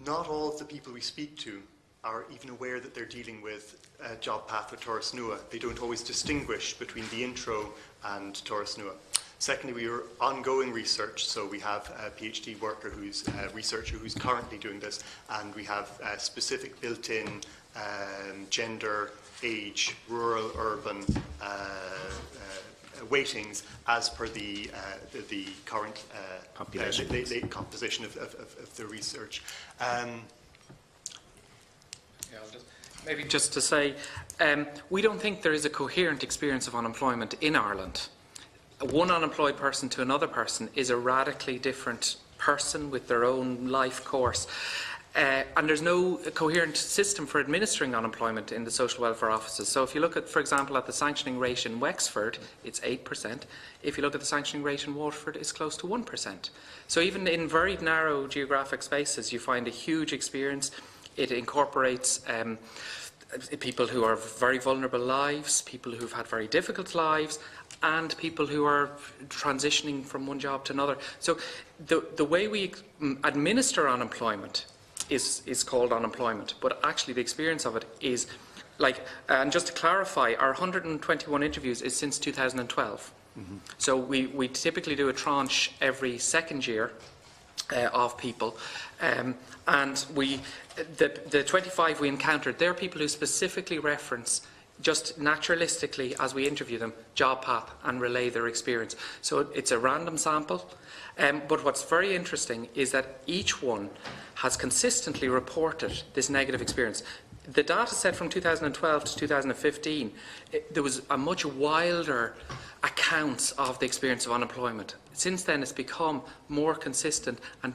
not all of the people we speak to are even aware that they're dealing with JobPath with Torres Nua. They don't always distinguish between the intro and Torres Nua. Secondly, we are ongoing research, so we have a PhD worker who's a researcher who's currently doing this, and we have specific built-in gender, age, rural, urban weightings as per the current composition of the research. Maybe just to say, we don't think there is a coherent experience of unemployment in Ireland. One unemployed person to another person is a radically different person with their own life course. And there's no coherent system for administering unemployment in the social welfare offices. So if you look at, for example, at the sanctioning rate in Wexford, it's 8%. If you look at the sanctioning rate in Waterford, it's close to 1%. So even in very narrow geographic spaces, you find a huge experience. It incorporates people who are very vulnerable lives, people who've had very difficult lives, and people who are transitioning from one job to another. So the way we administer unemployment is called unemployment, but actually the experience of it is like, and just to clarify, our 121 interviews is since 2012. Mm-hmm. So we typically do a tranche every second year of people, and the 25 we encountered, they're people who specifically reference, just naturalistically as we interview them, JobPath and relay their experience. So it's a random sample, but what's very interesting is that each one has consistently reported this negative experience. The data set from 2012 to 2015, there was a much wilder accounts of the experience of unemployment. Since then it's become more consistent, and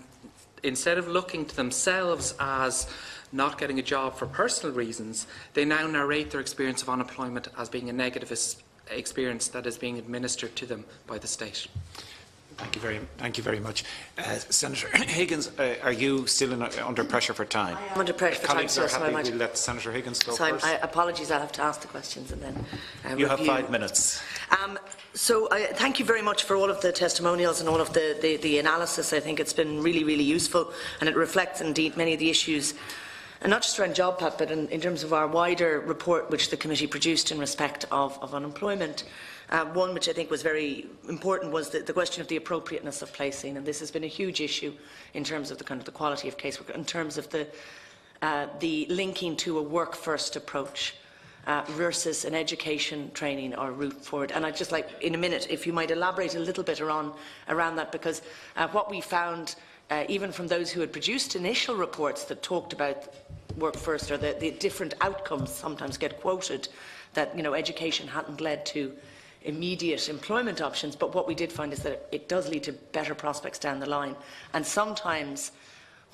instead of looking to themselves as not getting a job for personal reasons, they now narrate their experience of unemployment as being a negative experience that is being administered to them by the state. Thank you very much. Senator Higgins, are you still under pressure for time? I'm under pressure for time, Colleagues are so happy. I might... We'll let Senator Higgins go So first. apologies, I'll have to ask the questions and then You review. have 5 minutes. Thank you very much for all of the testimonials and all of the analysis. I think it's been really, really useful, and it reflects indeed many of the issues, and not just around job path, but in terms of our wider report which the committee produced in respect of unemployment. One which I think was very important was the question of the appropriateness of placing, and this has been a huge issue in terms of the quality of casework, in terms of the linking to a work-first approach versus an education, training or route forward. And I'd just like, in a minute, if you might elaborate a little bit around that, because what we found, even from those who had produced initial reports that talked about work first, or the different outcomes sometimes get quoted, that education hadn't led to immediate employment options, but what we did find is that it does lead to better prospects down the line. And sometimes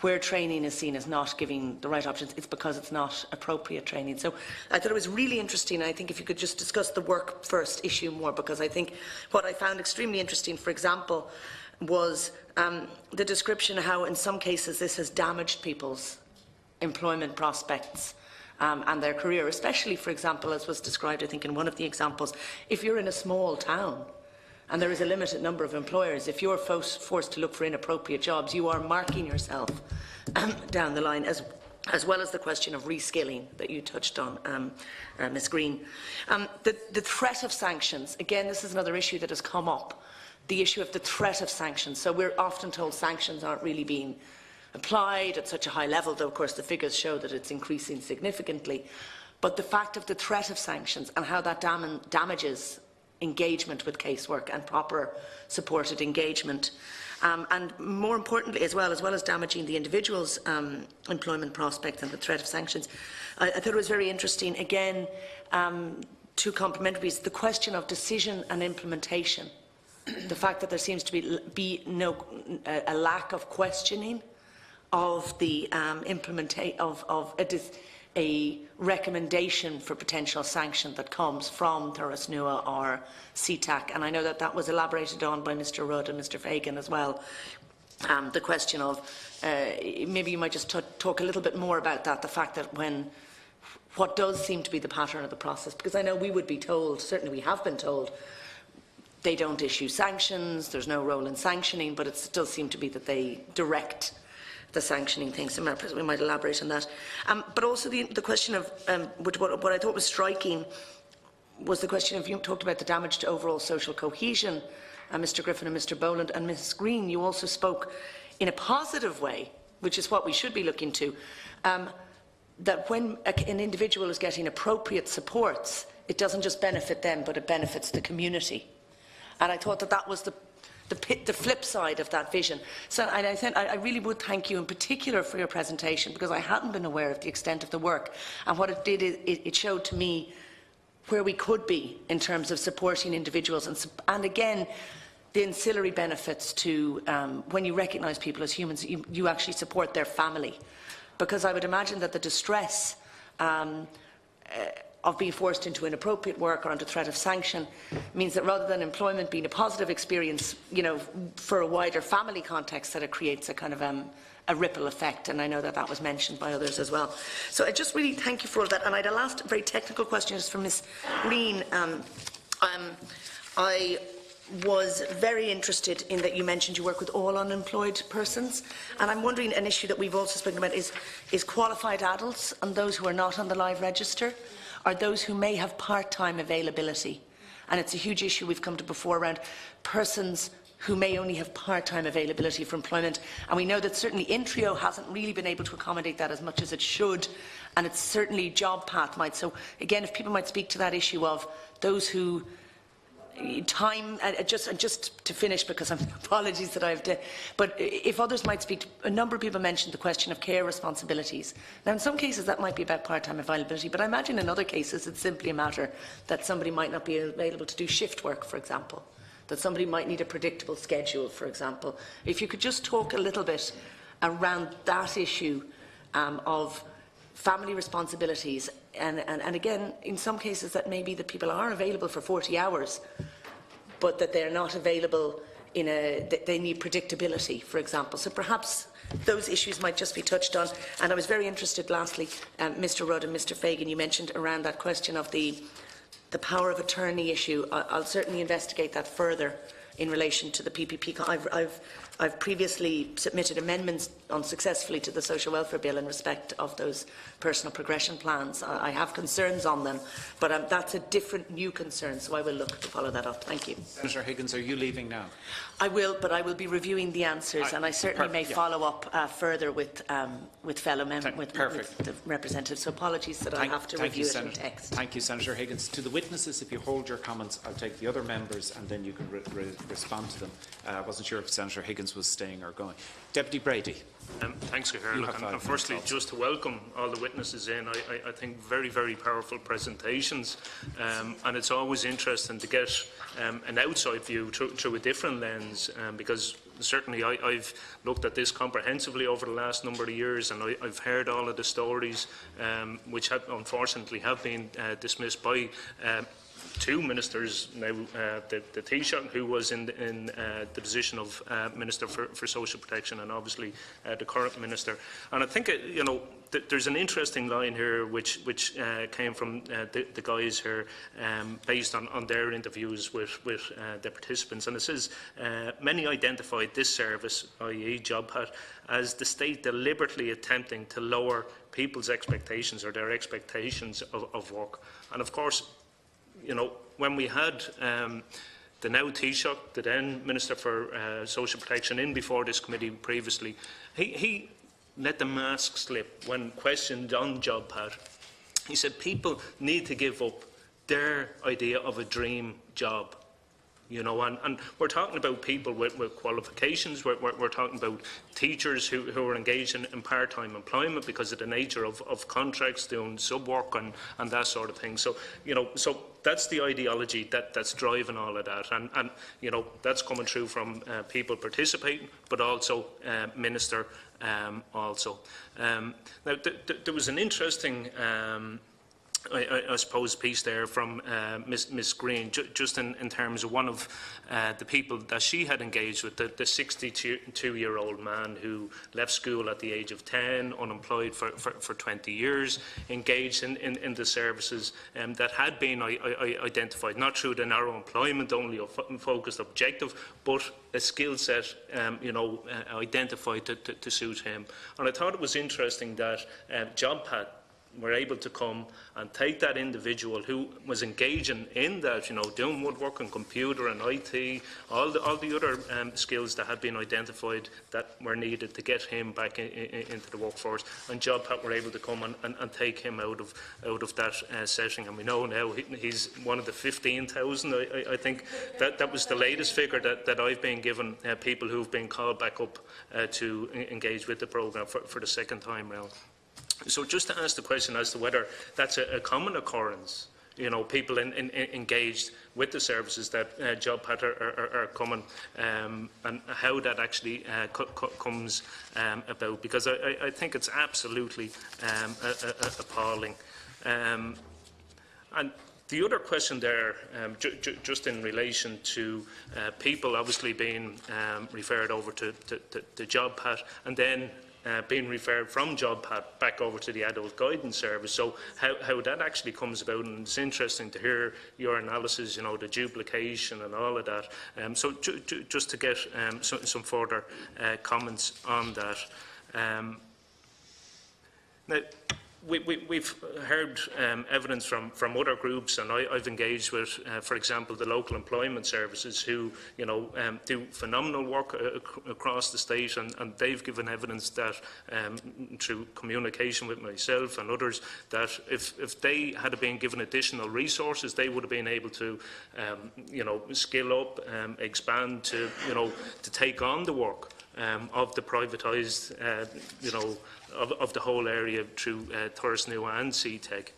where training is seen as not giving the right options, it's because it's not appropriate training. So I thought it was really interesting. I think if you could just discuss the work first issue more, because I think what I found extremely interesting, for example, was the description of how in some cases this has damaged people's employment prospects and their career, especially, for example, as was described, I think, in one of the examples, if you're in a small town and there is a limited number of employers, if you're forced to look for inappropriate jobs, you are marking yourself down the line, as well as the question of reskilling that you touched on, Ms Green. The threat of sanctions, again, this is another issue that has come up, the issue of the threat of sanctions. So we're often told sanctions aren't really being applied at such a high level, though of course the figures show that it's increasing significantly. But the fact of the threat of sanctions and how that damages engagement with casework and proper supported engagement, and more importantly as well as damaging the individual's employment prospects and the threat of sanctions, I thought it was very interesting, again, two complementaries, the question of decision and implementation, the fact that there seems to be a lack of questioning of the implementation of a recommendation for potential sanction that comes from Thuras Nua or CTAC, and I know that was elaborated on by Mr Rudd and Mr Fagan as well. The question of, maybe you might just talk a little bit more about that, the fact that what does seem to be the pattern of the process, because I know we would be told, certainly we have been told, they don't issue sanctions, there's no role in sanctioning, but it does seem to be that they direct the sanctioning thing, so we might elaborate on that. But also the question of, what I thought was striking was the question of, you talked about the damage to overall social cohesion, Mr Griffin and Mr Boland, and Ms Green, you also spoke in a positive way, which is what we should be looking to, that when an individual is getting appropriate supports, it doesn't just benefit them, but it benefits the community. And I thought that was the flip side of that vision. So I really would thank you in particular for your presentation, because I hadn't been aware of the extent of the work, and what it did is it showed to me where we could be in terms of supporting individuals, and again the ancillary benefits to when you recognise people as humans, you actually support their family, because I would imagine that the distress of being forced into inappropriate work or under threat of sanction means that rather than employment being a positive experience, for a wider family context, that it creates a kind of a ripple effect, and I know that was mentioned by others as well. So I just really thank you for all that. And I had a last very technical question just from Ms Green. I was very interested in that you mentioned you work with all unemployed persons, and I'm wondering, an issue that we've also spoken about is qualified adults and those who are not on the live register, are those who may have part-time availability. And it's a huge issue we've come to before around persons who may only have part-time availability for employment. And we know that certainly Intrio hasn't really been able to accommodate that as much as it should, and it's certainly Job Path might. So again, if people might speak to that issue of those who just to finish, because apologies that I've but if others might speak, a number of people mentioned the question of care responsibilities. Now in some cases that might be about part-time availability, but I imagine in other cases it's simply a matter that somebody might not be available to do shift work, for example, that somebody might need a predictable schedule, for example. If you could just talk a little bit around that issue of family responsibilities, and again, in some cases that may be that people are available for 40 hours, but that they're not available they need predictability, for example. So perhaps those issues might just be touched on. And I was very interested, lastly, Mr. Rudd and Mr. Fagan, you mentioned around that question of the power of attorney issue. I'll certainly investigate that further in relation to the PPP. I've previously submitted amendments unsuccessfully to the Social Welfare Bill in respect of those personal progression plans. I have concerns on them, but that's a different new concern, so I will look to follow that up. Thank you. Senator Higgins, are you leaving now? I will, but I will be reviewing the answers, and I certainly may follow up further with fellow members, with the representatives. So apologies that I have to review it in text. Thank you, Senator Higgins. To the witnesses, if you hold your comments, I'll take the other members, and then you can respond to them. I wasn't sure if Senator Higgins was staying or going. Deputy Brady. Thanks, Curran. And firstly, just to welcome all the witnesses in. I think very, very powerful presentations, and it's always interesting to get an outside view through a different lens, because certainly I've looked at this comprehensively over the last number of years, and I've heard all of the stories which have, unfortunately have been dismissed by two ministers now, the Taoiseach, who was in the position of Minister for Social Protection, and obviously the current Minister. And I think, there's an interesting line here which came from the guys here, based on their interviews with the participants. And it says, many identified this service, i.e. JobHat, as the state deliberately attempting to lower people's expectations or their expectations of work. And of course, when we had the now Taoiseach, the then Minister for Social Protection, in before this committee previously, he let the mask slip when questioned on JobHat. He said people need to give up their idea of a dream job. And we're talking about people with qualifications. We're talking about teachers who are engaged in part-time employment because of the nature of contracts, doing sub-work and that sort of thing. So, so that's the ideology that's driving all of that. And that's coming through from people participating, but also Minister also. Now, there was an interesting I suppose piece there from Miss Green, just in terms of one of the people that she had engaged with, the 62-year-old man who left school at the age of 10, unemployed for 20 years, engaged in the services that had been identified, not through the narrow employment only focused objective, but a skill set identified to suit him. And I thought it was interesting that JobHat were able to come and take that individual who was engaging in that, doing woodwork and computer and IT, all the other skills that had been identified that were needed to get him back into the workforce, and JobHat were able to come and take him out of that setting. And we know now he's one of the 15,000. I think that was the latest figure that I've been given, people who've been called back up to engage with the programme for the second time round. So just to ask the question as to whether that's a common occurrence, people engaged with the services that JobHat are coming, and how that actually comes about, because I think it's absolutely appalling. And the other question there, just in relation to people obviously being referred over to JobHat, and then being referred from JobHat back over to the Adult Guidance Service. So how that actually comes about, and it's interesting to hear your analysis, the duplication and all of that. So just to get some further comments on that. Now, we've heard evidence from other groups, and I've engaged with, for example, the local employment services, who do phenomenal work across the state, and they've given evidence that through communication with myself and others, that if they had been given additional resources, they would have been able to skill up, expand to take on the work of the privatised, of the whole area through Thursnew and CTEC.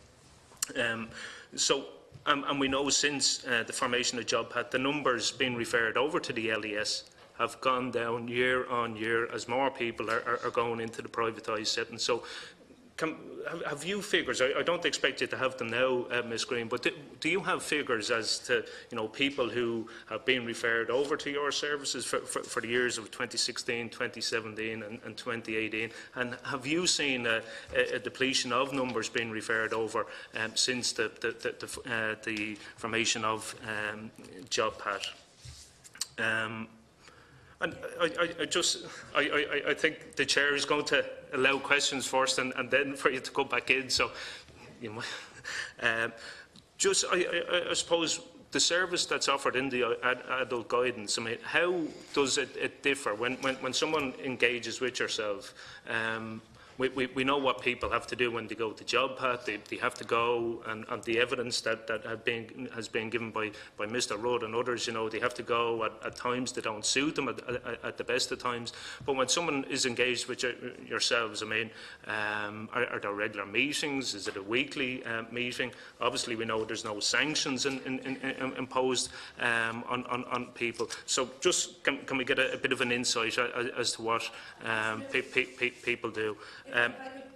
And we know since the formation of JobHat, the numbers being referred over to the LES have gone down year on year as more people are going into the privatised setting. So have you figures? I don't expect you to have them now, Ms. Green, but do you have figures as to people who have been referred over to your services for the years of 2016, 2017 and 2018? And have you seen a depletion of numbers being referred over since the formation of JobPat? And I think the chair is going to allow questions first, and then for you to go back in. So, I suppose the service that's offered in the adult guidance. I mean, how does it differ when someone engages with yourself? We know what people have to do when they go to JobPat. They have to go, and the evidence that has been given by Mr. Rudd and others, they have to go at times that don't suit them, at the best of times. But when someone is engaged with yourselves, I mean, are there regular meetings? Is it a weekly meeting? Obviously, we know there's no sanctions imposed on people. So just can we get a bit of an insight as to what people do?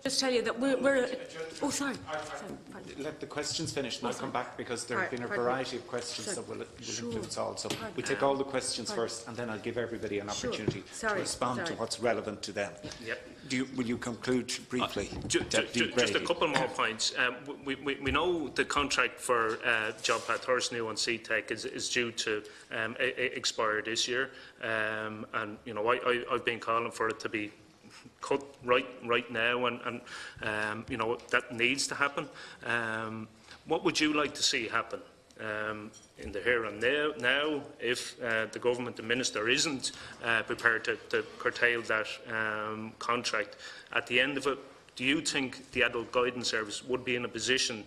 Just tell you that we're oh, sorry. Let the questions finish, and I'll come back, because there have been a variety of questions that will influence all. So we take all the questions first, and then I'll give everybody an opportunity to respond to what's relevant to them. Will you conclude briefly? Just a couple more points. We know the contract for JobPat, Thurst New and CTEC is due to expire this year, and I've been calling for it to be cut right now, and that needs to happen. What would you like to see happen in the here and now if the government, the minister, isn't prepared to curtail that contract? At the end of it, do you think the Adult Guidance Service would be in a position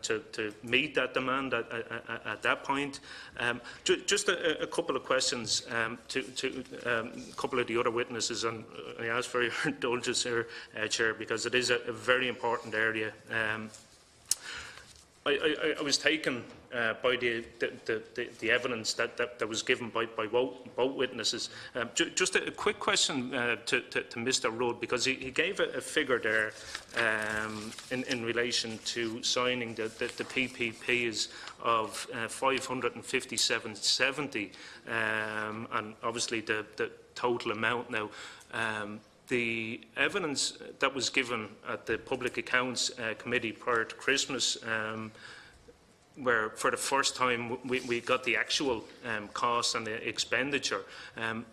to meet that demand at that point? Just a couple of questions to a couple of the other witnesses, and I ask for your indulgence here, Chair, because it is a very important area. I was taken by the evidence that was given by both witnesses. Just a quick question to Mr. Rudd, because he gave a figure there in relation to signing the PPPs of 557.70, and obviously the total amount now. The evidence that was given at the Public Accounts Committee prior to Christmas, where for the first time we got the actual costs and the expenditure,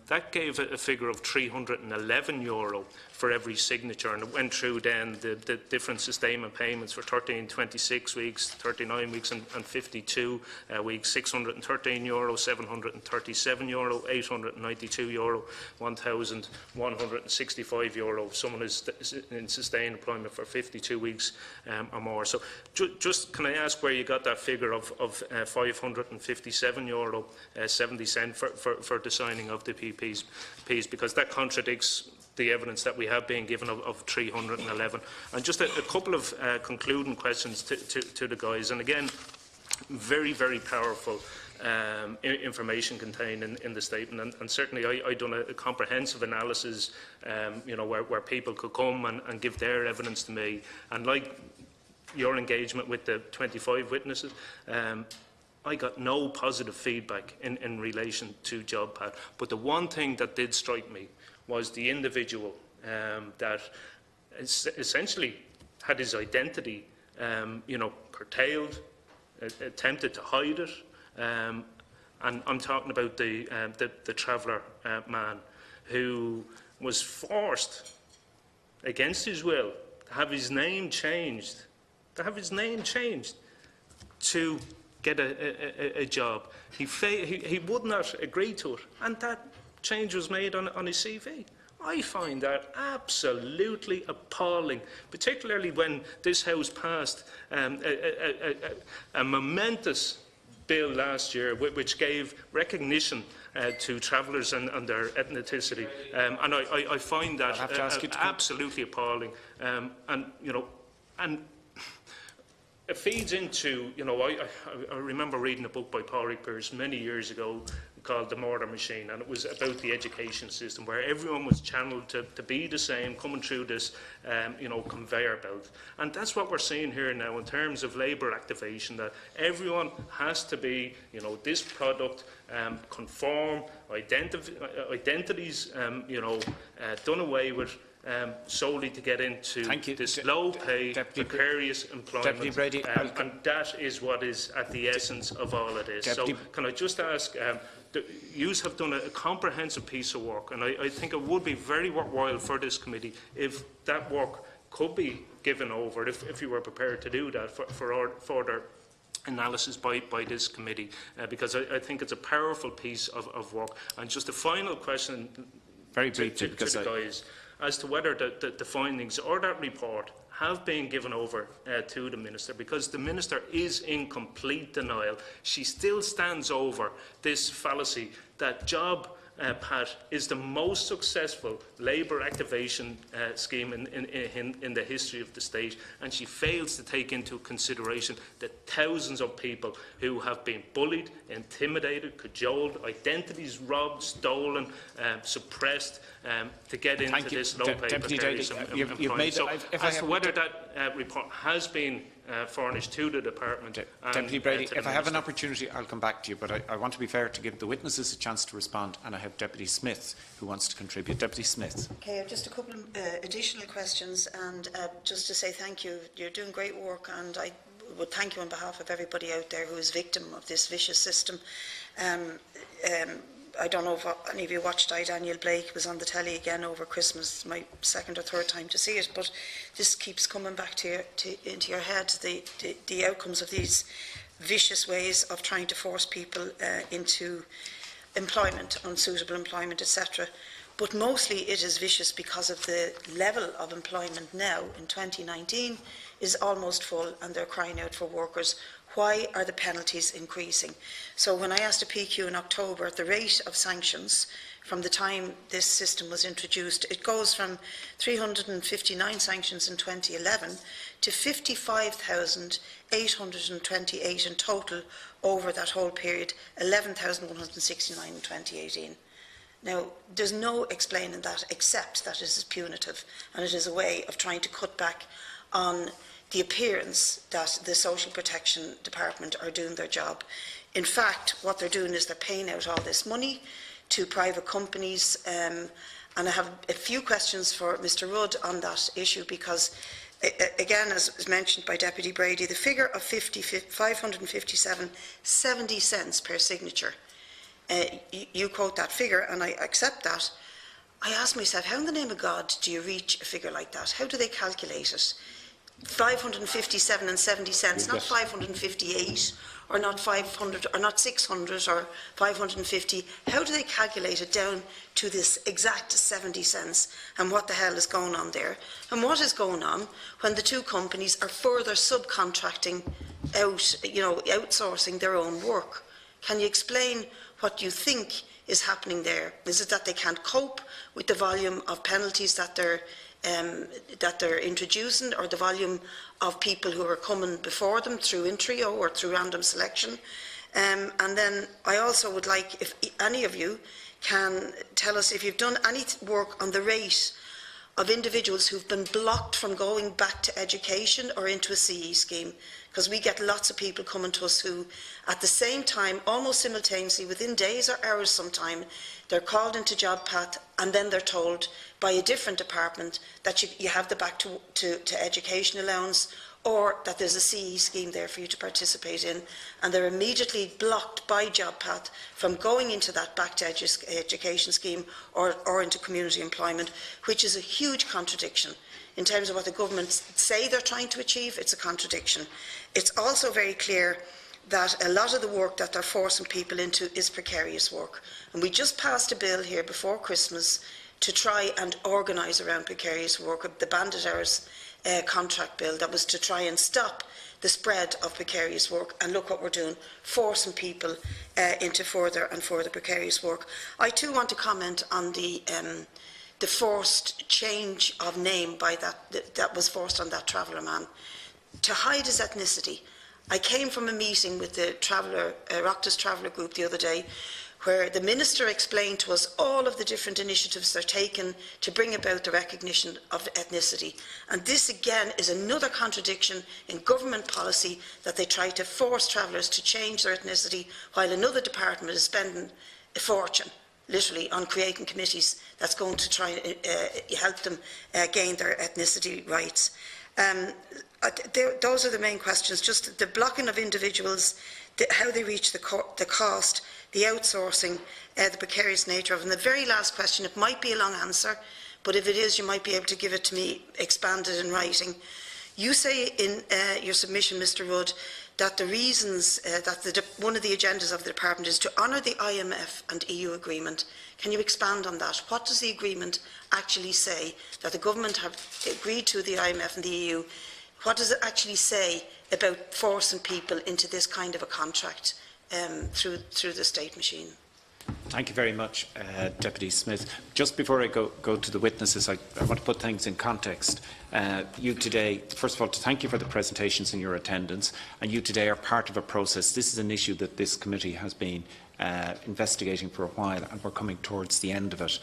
that gave a figure of €311 for every signature, and it went through then the different sustainment payments for 13, 26 weeks, 39 weeks and 52 weeks, €613, €737, €892, €1,165 if someone is in sustained employment for 52 weeks or more. So just can I ask where you got that figure of €557.70 for the signing of the PPs, because that contradicts the evidence that we have been given of 311. And just a couple of concluding questions to the guys. And again, very, very powerful information contained in the statement. And certainly I've done a comprehensive analysis, where people could come and give their evidence to me. And like your engagement with the 25 witnesses, I got no positive feedback in relation to JobPat. But the one thing that did strike me was the individual that essentially had his identity, curtailed, attempted to hide it, and I'm talking about the traveller man who was forced, against his will, to have his name changed, to get a job. He would not agree to it, and that change was made on his CV. I find that absolutely appalling, particularly when this House passed a momentous bill last year which gave recognition to travellers and their ethnicity, and I find that absolutely appalling. And it feeds into, you know, I remember reading a book by Pádraig Pearse many years ago called The Murder Machine, and it was about the education system where everyone was channeled to be the same, coming through this, you know, conveyor belt. And that's what we're seeing here now in terms of labour activation, that everyone has to be, you know, this product, conform, identities, you know, done away with, solely to get into this low-pay, precarious employment. Deputy Brady, and that is what is at the essence of all of this. So can I just ask, you have done a comprehensive piece of work, and I think it would be very worthwhile for this committee if that work could be given over, if you were prepared to do that, for further analysis by this committee, because I think it's a powerful piece of work. And just a final question, very briefly, to the guys, as to whether the findings or that report have been given over to the Minister, because the Minister is in complete denial. She still stands over this fallacy that JobPat is the most successful labour activation scheme in the history of the state, and she fails to take into consideration the thousands of people who have been bullied, intimidated, cajoled, identities robbed, stolen, suppressed, to get into this low-pay precarious employment. So, as to whether that report has been furnished to the department. Deputy Brady, if I have an opportunity, I'll come back to you, but I want to be fair to give the witnesses a chance to respond, and I have Deputy Smith who wants to contribute. Deputy Smith. Okay, just a couple of additional questions, and just to say thank you. You're doing great work, and I would thank you on behalf of everybody out there who is victim of this vicious system. I don't know if any of you watched Daniel Blake was on the telly again over Christmas, my second or third time to see it, but this keeps coming back into your head, the outcomes of these vicious ways of trying to force people into employment, unsuitable employment, etc. But mostly it is vicious because of the level of employment now in 2019 is almost full, and they're crying out for workers. Why are the penalties increasing? So when I asked a PQ in October, the rate of sanctions from the time this system was introduced, it goes from 359 sanctions in 2011 to 55,828 in total over that whole period, 11,169 in 2018. Now, there's no explaining that except that it is punitive, and it is a way of trying to cut back on the appearance that the Social Protection Department are doing their job. In fact, what they're doing is they're paying out all this money to private companies, and I have a few questions for Mr Rudd on that issue, because again, as mentioned by Deputy Brady, the figure of 557.70 cents per signature, you quote that figure, and I accept that. I ask myself, how in the name of God do you reach a figure like that? How do they calculate it? 557.70 cents, not 558, or not 500, or not 600, or 550. How do they calculate it down to this exact 70 cents? And what the hell is going on there? And what is going on when the two companies are further subcontracting out, you know, outsourcing their own work? Can you explain what you think is happening there? Is it that they can't cope with the volume of penalties that they're introducing, or the volume of people who are coming before them through intrio or through random selection? And then I also would like, if any of you can tell us if you've done any work on the rate of individuals who've been blocked from going back to education or into a CE scheme, because we get lots of people coming to us who, at the same time, almost simultaneously, within days or hours sometime, they're called into JobPath, and then they're told by a different department that you have the back to education allowance, or that there's a CE scheme there for you to participate in, and they're immediately blocked by JobPath from going into that back to education scheme or into community employment, which is a huge contradiction. In terms of what the government say they're trying to achieve, it's a contradiction. It's also very clear that a lot of the work that they're forcing people into is precarious work. And we just passed a bill here before Christmas to try and organise around precarious work, the bandit hours contract bill that was to try and stop the spread of precarious work. And look what we're doing, forcing people into further and further precarious work. I too want to comment on the forced change of name by that was forced on that traveller man. to hide his ethnicity. I came from a meeting with the Oireachtas Traveller Group the other day, where the Minister explained to us all of the different initiatives that are taken to bring about the recognition of ethnicity. And this again is another contradiction in government policy, that they try to force travellers to change their ethnicity while another department is spending a fortune, literally, on creating committees that's going to try and help them gain their ethnicity rights. Those are the main questions, just the blocking of individuals, how they reach the cost, the outsourcing, the precarious nature of it. And the very last question, it might be a long answer, but if it is, you might be able to give it to me expanded in writing. You say in your submission, Mr Rudd, that the reasons, that one of the agendas of the department is to honour the IMF and EU agreement. Can you expand on that? What does the agreement actually say that the government have agreed to, the IMF and the EU? What does it actually say about forcing people into this kind of a contract through the state machine? Thank you very much, Deputy Smith. Just before I go to the witnesses, I want to put things in context. You today, first of all, to thank you for the presentations and your attendance, and you today are part of a process. This is an issue that this committee has been investigating for a while, and we're coming towards the end of it.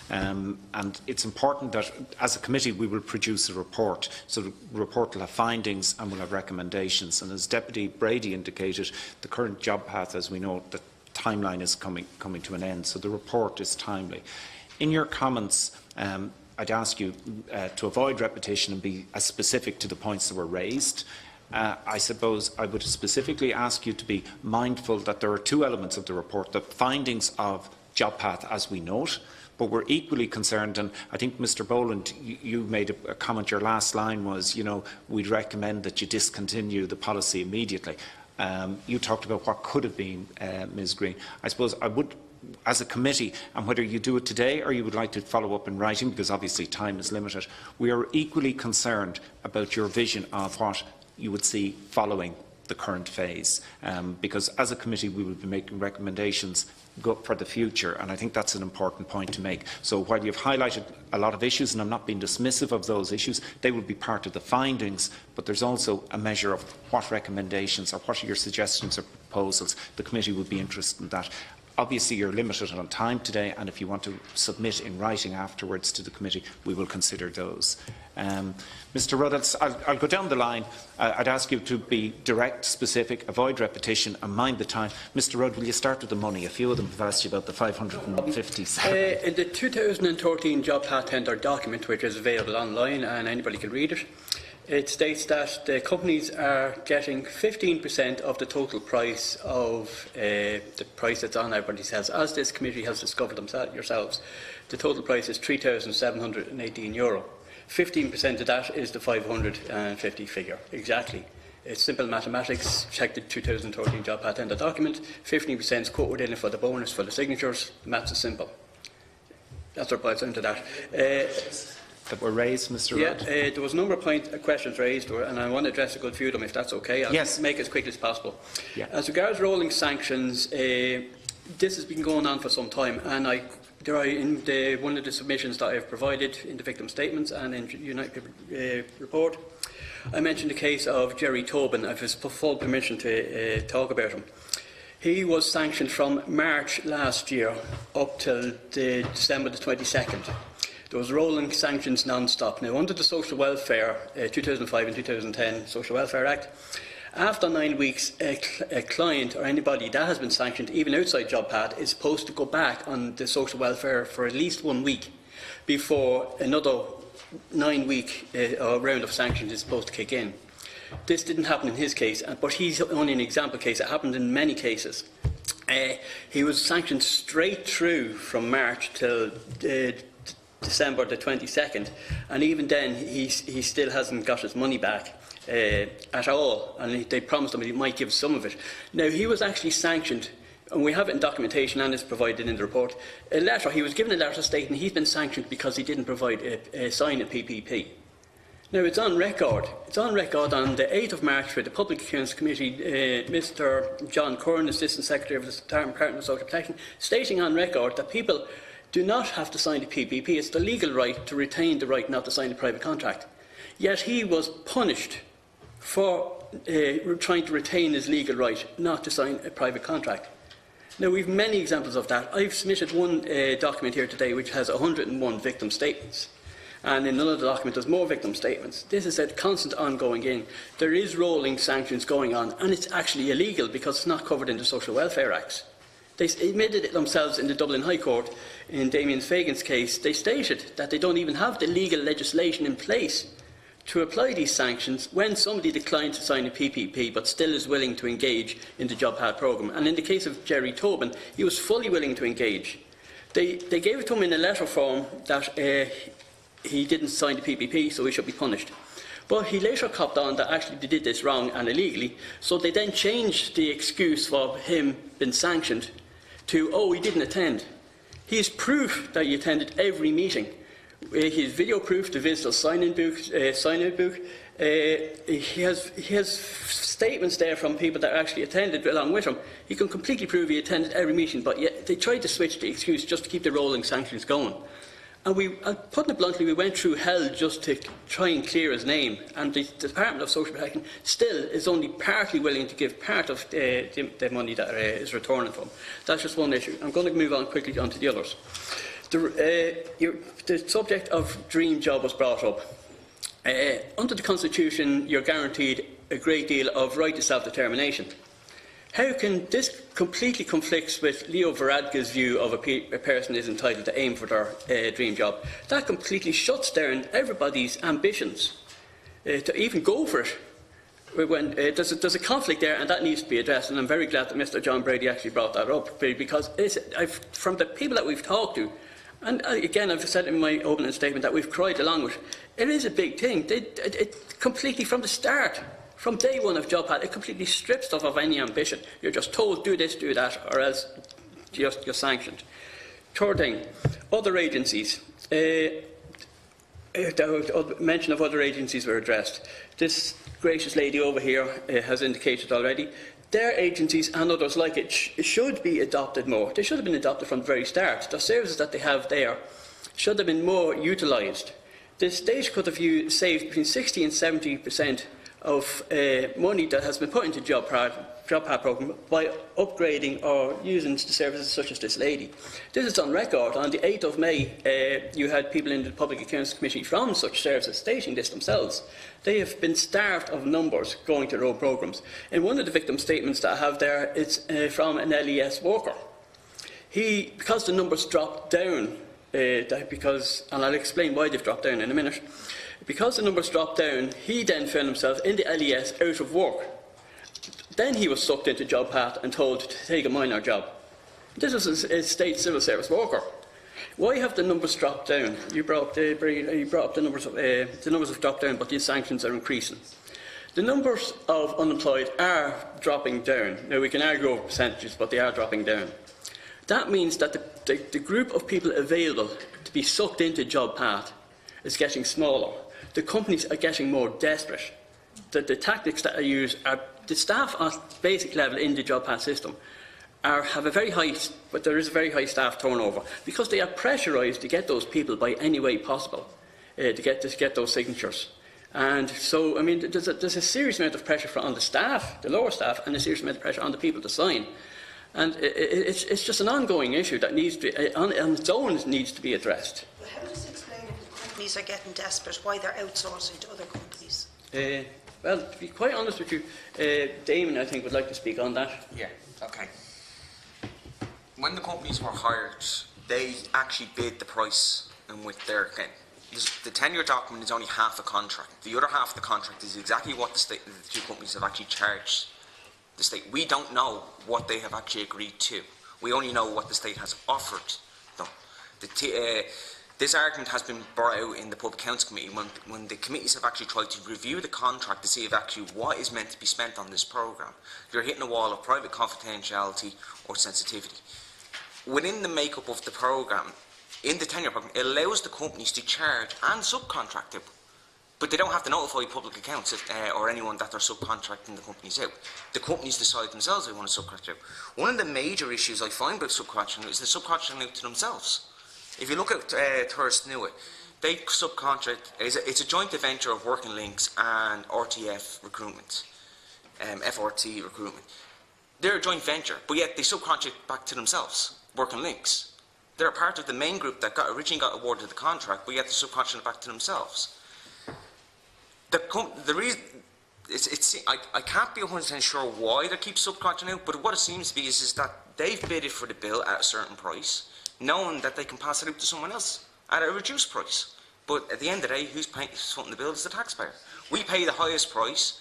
And it's important that, as a committee, we will produce a report. So the report will have findings and will have recommendations. And as Deputy Brady indicated, the current job path, as we know, the timeline is coming to an end. So the report is timely. In your comments, I'd ask you to avoid repetition and be as specific to the points that were raised. I suppose I would specifically ask you to be mindful that there are two elements of the report: the findings of job path as we know it, but we're equally concerned, and I think Mr Boland, you made a comment, your last line was, you know, we'd recommend that you discontinue the policy immediately. You talked about what could have been, Ms Green. I suppose I would, as a committee, and whether you do it today or you would like to follow up in writing, because obviously time is limited, we are equally concerned about your vision of what you would see following the current phase, because as a committee we will be making recommendations for the future, and I think that's an important point to make. So while you've highlighted a lot of issues, and I'm not being dismissive of those issues, they will be part of the findings, but there's also a measure of what recommendations or what are your suggestions or proposals. The committee would be interested in that. Obviously, you're limited on time today, and if you want to submit in writing afterwards to the committee, we will consider those. Mr Rudd, I'll go down the line. I'd ask you to be direct, specific, avoid repetition, and mind the time. Mr Rudd, will you start with the money? A few of them have asked you about the 557. In the 2013 Job Path Tender document, which is available online and anybody can read it, it states that the companies are getting 15% of the total price of the price that's on everybody's heads. As this committee has discovered yourselves, the total price is €3,718. 15% of that is the 550 figure. Exactly. It's simple mathematics. Check the 2013 Job Path Tender document. 15% is quoted in it for the bonus, for the signatures. The maths is simple. That's what boils into that. That were raised, Mr Rudd? Yeah, there was a number of questions raised, and I want to address a good few of them, if that's okay. I'll make it as quickly as possible. Yeah. As regards rolling sanctions, this has been going on for some time, and in one of the submissions that I have provided in the victim statements and in the United report, I mentioned the case of Jerry Tobin. I have his full permission to talk about him. He was sanctioned from March last year up till December the 22nd. There was rolling sanctions non-stop. Now, under the Social Welfare 2005 and 2010 Social Welfare Act, after 9 weeks, a client or anybody that has been sanctioned, even outside job path, is supposed to go back on the social welfare for at least 1 week before another 9-week round of sanctions is supposed to kick in. This didn't happen in his case, but he's only an example case. It happened in many cases. He was sanctioned straight through from March till December the 22nd, and even then he still hasn't got his money back at all, and they promised him he might give some of it. Now, he was actually sanctioned, and we have it in documentation and it's provided in the report. He was given a letter stating he's been sanctioned because he didn't provide sign a PPP. Now, it's on record. It's on record on the 8th of March for the Public Accounts Committee, Mr Joan Curran, Assistant Secretary of the Department of Social Protection, stating on record that people do not have to sign the PPP. It's the legal right to retain the right not to sign a private contract. Yet he was punished for trying to retain his legal right not to sign a private contract. Now, we have many examples of that. I've submitted one document here today which has 101 victim statements. And in another document there's more victim statements. This is a constant ongoing in. There is rolling sanctions going on, and it's actually illegal because it's not covered in the Social Welfare Acts. They admitted it themselves in the Dublin High Court in Damien Fagan's case. They stated that they don't even have the legal legislation in place to apply these sanctions when somebody declined to sign a PPP but still is willing to engage in the Job Pad programme. And in the case of Jerry Tobin, he was fully willing to engage. They gave it to him in a letter form that he didn't sign the PPP, so he should be punished. But he later copped on that actually they did this wrong and illegally, so they then changed the excuse for him being sanctioned to, oh, he didn't attend. He has proof that he attended every meeting. He has video proof, the visitor sign-out book. He has statements there from people that actually attended along with him. He can completely prove he attended every meeting, but yet they tried to switch the excuse just to keep the rolling sanctions going. And putting it bluntly, we went through hell just to try and clear his name. And the Department of Social Protection still is only partly willing to give part of the money that is returning from. That's just one issue. I'm going to move on quickly on to the others. The subject of dream job was brought up. Under the Constitution, you're guaranteed a great deal of right to self-determination. How can this completely conflicts with Leo Varadkar's view of a person is entitled to aim for their dream job? That completely shuts down everybody's ambitions to even go for it. When, there's a conflict there, and that needs to be addressed, and I'm very glad that Mr John Brady actually brought that up, because from the people that we've talked to, and again I've said in my opening statement that we've cried along with, it is a big thing. It completely, from the start, from day one of Job Pad, it completely strips stuff of any ambition. You're just told, do this, do that, or else you're sanctioned. Third thing, other agencies. The mention of other agencies were addressed. This gracious lady over here has indicated already, their agencies and others like it should be adopted more. They should have been adopted from the very start. The services that they have there should have been more utilised. The state could have saved between 60 and 70% of money that has been put into Job Pad programme by upgrading or using the services such as this lady. This is on record. On the 8th of May, you had people in the Public Accounts Committee from such services stating this themselves. They have been starved of numbers going to road programmes. In one of the victim statements that I have there, it's from an LES worker. Because the numbers dropped down, and I'll explain why they've dropped down in a minute, because the numbers dropped down, he then found himself in the LES out of work. Then he was sucked into Job Pad and told to take a minor job. This was a state civil service worker. Why have the numbers dropped down? You brought up the numbers have dropped down, but these sanctions are increasing. The numbers of unemployed are dropping down. Now, we can argue over percentages, but they are dropping down. That means that the group of people available to be sucked into Job Pad is getting smaller. The companies are getting more desperate. The tactics that are used are the staff at basic level in the Job Pad system have a very high, but there is a very high staff turnover because they are pressurised to get those people by any way possible to get those signatures. And so, I mean, there's a serious amount of pressure on the staff, the lower staff, and a serious amount of pressure on the people to sign. And it's just an ongoing issue that needs to be, on its own, needs to be addressed. Well, how does it explain if the companies are getting desperate, why they're outsourcing to other companies? Well, to be quite honest with you, Damien, I think, would like to speak on that. Yeah, okay. When the companies were hired, they actually bid the price in which they're getting. The tenure document is only half a contract. The other half of the contract is exactly what the two companies have actually charged the state. We don't know what they have actually agreed to. We only know what the state has offered them. This argument has been brought out in the Public Accounts Committee when the committees have actually tried to review the contract to see if actually what is meant to be spent on this programme. You're hitting a wall of private confidentiality or sensitivity. Within the makeup of the programme, in the tenure programme, it allows the companies to charge and subcontract out, but they don't have to notify public accounts or anyone that they're subcontracting the companies out. The companies decide themselves they want to subcontract out. One of the major issues I find about subcontracting is the subcontracting out to themselves. If you look at Thurst Newitt, they subcontract. It's a joint venture of Working Links and RTF Recruitment, FRT Recruitment. They're a joint venture, but yet they subcontract back to themselves. Working Links. They're a part of the main group that originally got awarded the contract, but yet they subcontract back to themselves. The reason I can't be 100% sure why they keep subcontracting out, but what it seems to be is that they've bidded for the bill at a certain price, knowing that they can pass it out to someone else at a reduced price. But at the end of the day, who's footing the bill is the taxpayer. We pay the highest price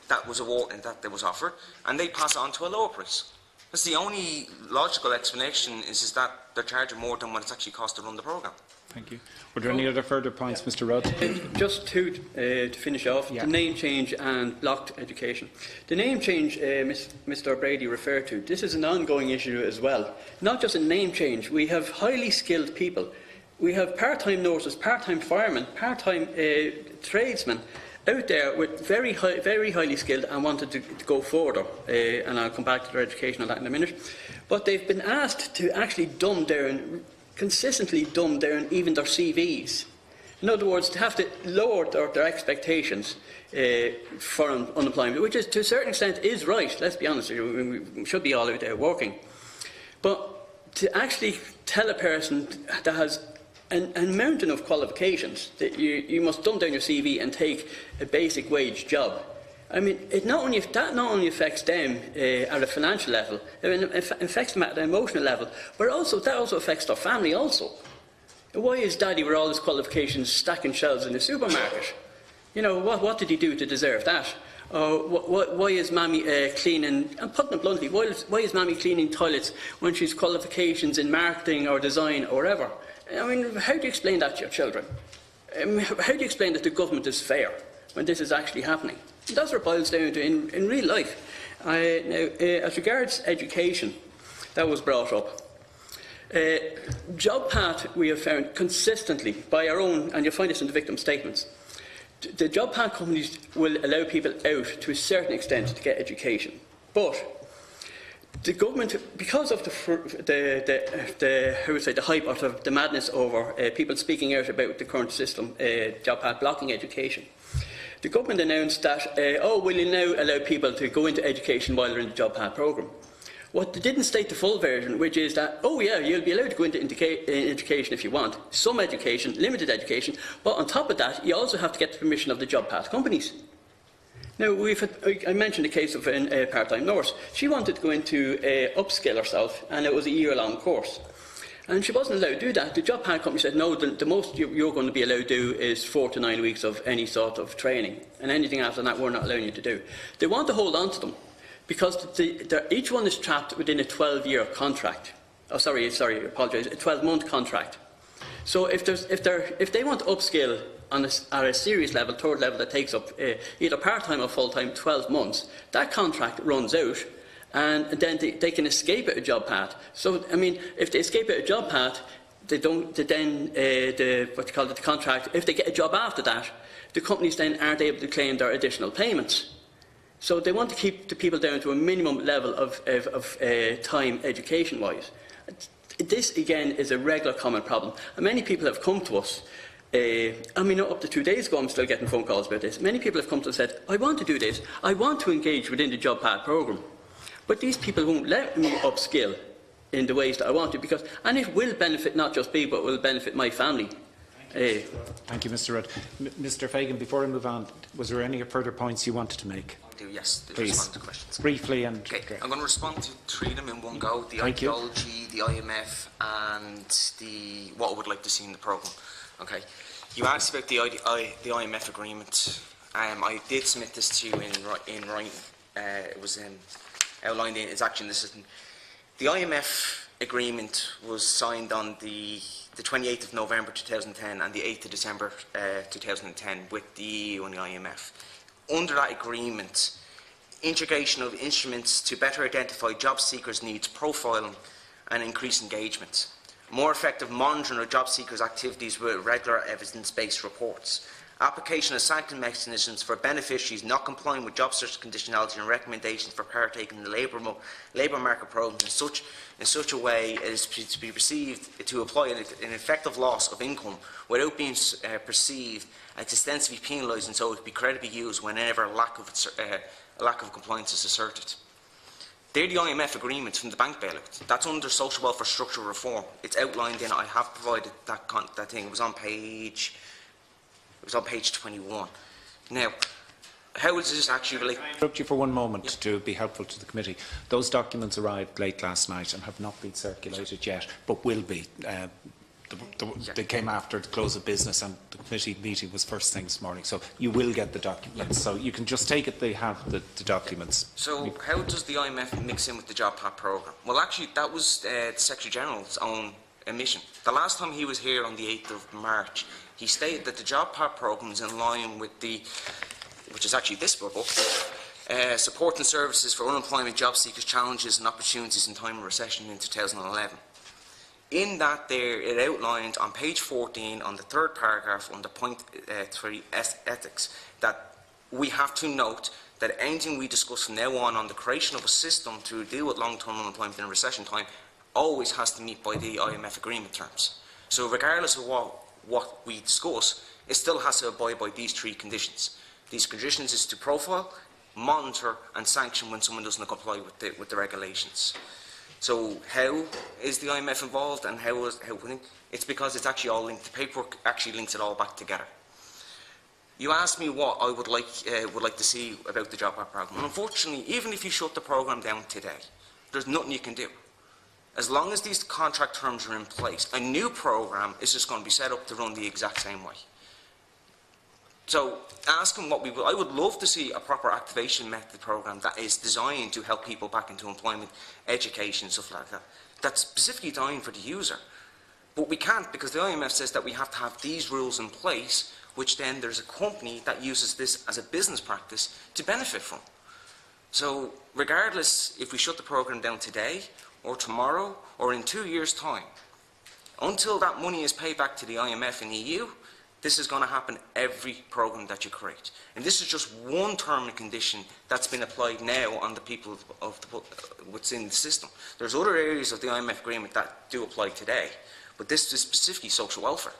that was awarded, that was offered, and they pass it on to a lower price. That's the only logical explanation is that they're charging more than what it's actually cost to run the programme. Thank you. Were there any other further points, Mr. Rudd? Just to finish off, the name change and blocked education. The name change Mr. Brady referred to, this is an ongoing issue as well. Not just a name change, we have highly skilled people. We have part-time nurses, part-time firemen, part-time tradesmen out there with very highly skilled and wanted to go further, and I'll come back to their education on that in a minute. But they've been asked to actually consistently dumb down even their CVs. In other words, to have to lower their expectations for unemployment, which is to a certain extent is right, let's be honest, we should be all out there working. But to actually tell a person that has a mountain of qualifications that you must dumb down your CV and take a basic wage job. I mean, that not only affects them at a financial level, it affects them at an emotional level, but that also affects their family also. Why is Daddy, with all his qualifications, stacking shelves in the supermarket? You know, what did he do to deserve that? Why is Mammy cleaning, and putting it bluntly, why is Mammy cleaning toilets when she's qualifications in marketing or design or whatever? I mean, how do you explain that to your children? How do you explain that the government is fair when this is actually happening? And that's what it boils down to in real life. Now, as regards education, that was brought up. Job path, we have found consistently by our own, and you'll find this in the victim statements, the job path companies will allow people out to a certain extent to get education. But the government, because of the hype or the madness over people speaking out about the current system, job path blocking education, the government announced that, will you now allow people to go into education while they're in the job path programme? What they didn't state the full version, which is that, you'll be allowed to go into education if you want, some education, limited education, but on top of that, you also have to get the permission of the job path companies. Now, I mentioned the case of a part-time nurse. She wanted to go into upskill herself, and it was a year-long course. And she wasn't allowed to do that. The job path company said, no, the most you're going to be allowed to do is 4 to 9 weeks of any sort of training, and anything after that we're not allowing you to do. They want to hold on to them, because each one is trapped within a 12-year contract. Oh, sorry, I apologise, a 12-month contract. So if they want to upskill at a serious level, third level, that takes up either part-time or full-time, 12 months, that contract runs out, and then they can escape at a job path. So, I mean, if they escape at a job path, the contract, if they get a job after that, the companies then aren't able to claim their additional payments. So they want to keep the people down to a minimum level of time education-wise. This, again, is a regular common problem. And many people have come to us. Up to 2 days ago, I'm still getting phone calls about this. Many people have come to us and said, I want to do this. I want to engage within the job path programme. But these people won't let me upskill in the ways that I want to, and it will benefit not just me, but will benefit my family. Thank you, Mr. Rudd. Mr. Fagan, before I move on, was there any further points you wanted to make? Yes, to please respond to questions. Briefly and... Okay, I'm going to respond to 3 of them in one go. The ideology, the IMF and what I would like to see in the programme. Okay, you asked about the IMF agreement. I did submit this to you in writing. It was outlined in its action system. The IMF agreement was signed on the 28th of November 2010 and the 8th of December 2010 with the EU and the IMF. Under that agreement, integration of instruments to better identify job seekers' needs, profiling and increase engagement, more effective monitoring of job seekers' activities with regular evidence-based reports, application of sanction mechanisms for beneficiaries not complying with job search conditionality and recommendations for partaking in the labour market programmes in such a way as to be perceived to apply an effective loss of income without being perceived as extensively penalised, and so it can be credibly used whenever a lack of compliance is asserted. They're the IMF agreements from the bank bailout. That's under social welfare structural reform. It's outlined in. I have provided that thing. It was on page 21. Now, how does this actually relate? Can I interrupt you for one moment to be helpful to the committee? Those documents arrived late last night and have not been circulated yet, but will be. They came after the close of business, and the committee meeting was first thing this morning. So you will get the documents. So you can just take it they have the documents. So how does the IMF mix in with the Job Path programme? Well, actually, that was the Secretary-General's own admission. The last time he was here on the 8th of March, he stated that the Job Path programme is in line with the, which is actually this book, support and services for unemployment, job seekers, challenges and opportunities in time of recession in 2011. In that there, it outlined on page 14, on the third paragraph, under point 3, ethics, that we have to note that anything we discuss from now on the creation of a system to deal with long-term unemployment in a recession time always has to meet by the IMF agreement terms. So regardless of what we discuss, it still has to abide by these 3 conditions. These conditions is to profile, monitor and sanction when someone doesn't comply with the regulations. So how is the IMF involved, and how? It's because it's actually all linked. The paperwork actually links it all back together. You asked me what I would like to see about the Job Path programme. Unfortunately, even if you shut the programme down today, there's nothing you can do. As long as these contract terms are in place, a new programme is just going to be set up to run the exact same way. So, asking what I would love to see a proper activation method programme that is designed to help people back into employment, education, stuff like that. That's specifically designed for the user. But we can't, because the IMF says that we have to have these rules in place, which then there's a company that uses this as a business practice to benefit from. So, regardless if we shut the programme down today, or tomorrow, or in 2 years' time, until that money is paid back to the IMF and EU, this is going to happen every programme that you create. And this is just one term and condition that's been applied now on the people of what's in the system. There's other areas of the IMF agreement that do apply today, but this is specifically social welfare.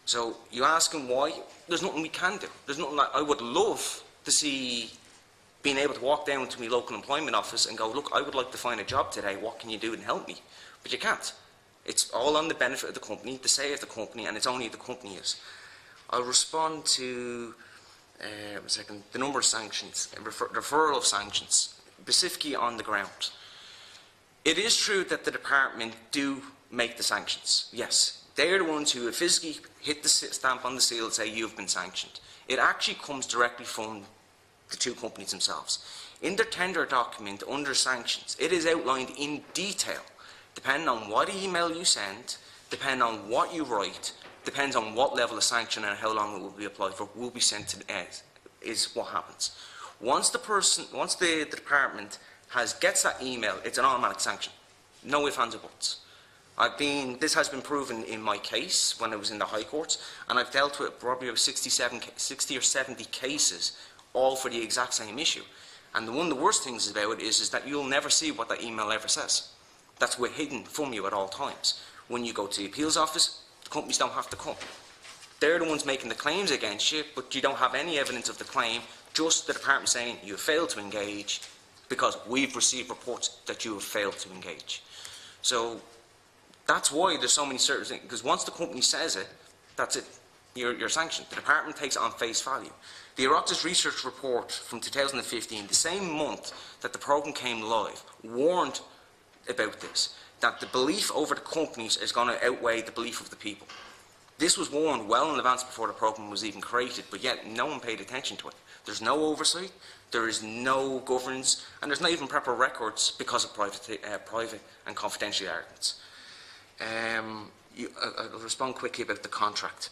So you ask him why, there's nothing we can do. There's nothing that I would love to see being able to walk down to my local employment office and go, look, I would like to find a job today, what can you do and help me? But you can't. It's all on the benefit of the company, the say of the company, and it's only the company is. I'll respond to the number of sanctions, referral of sanctions, specifically on the ground. It is true that the department do make the sanctions. Yes, they're the ones who physically hit the stamp on the seal and say you've been sanctioned. It actually comes directly from the 2 companies themselves. In their tender document under sanctions, it is outlined in detail, depending on what email you send, depending on what you write, depends on what level of sanction and how long it will be applied for, will be sent to the is what happens. Once the department gets that email, it's an automatic sanction. No ifs, ands or buts. This has been proven in my case when I was in the High Courts, and I've dealt with probably about 60 or 70 cases, all for the exact same issue. And one of the worst things about it is that you'll never see what that email ever says. That's hidden from you at all times. When you go to the appeals office, the companies don't have to come. They're the ones making the claims against you, but you don't have any evidence of the claim, just the department saying you have failed to engage because we've received reports that you have failed to engage. So that's why there's so many certain things, because once the company says it, that's it. You're sanctioned. The department takes it on face value. The Oireachtas research report from 2015, the same month that the programme came live, warned about this, that the belief over the companies is going to outweigh the belief of the people. This was warned well in advance before the programme was even created, but yet no one paid attention to it. There's no oversight, there is no governance, and there's not even proper records because of private and confidential arguments. I'll respond quickly about the contract.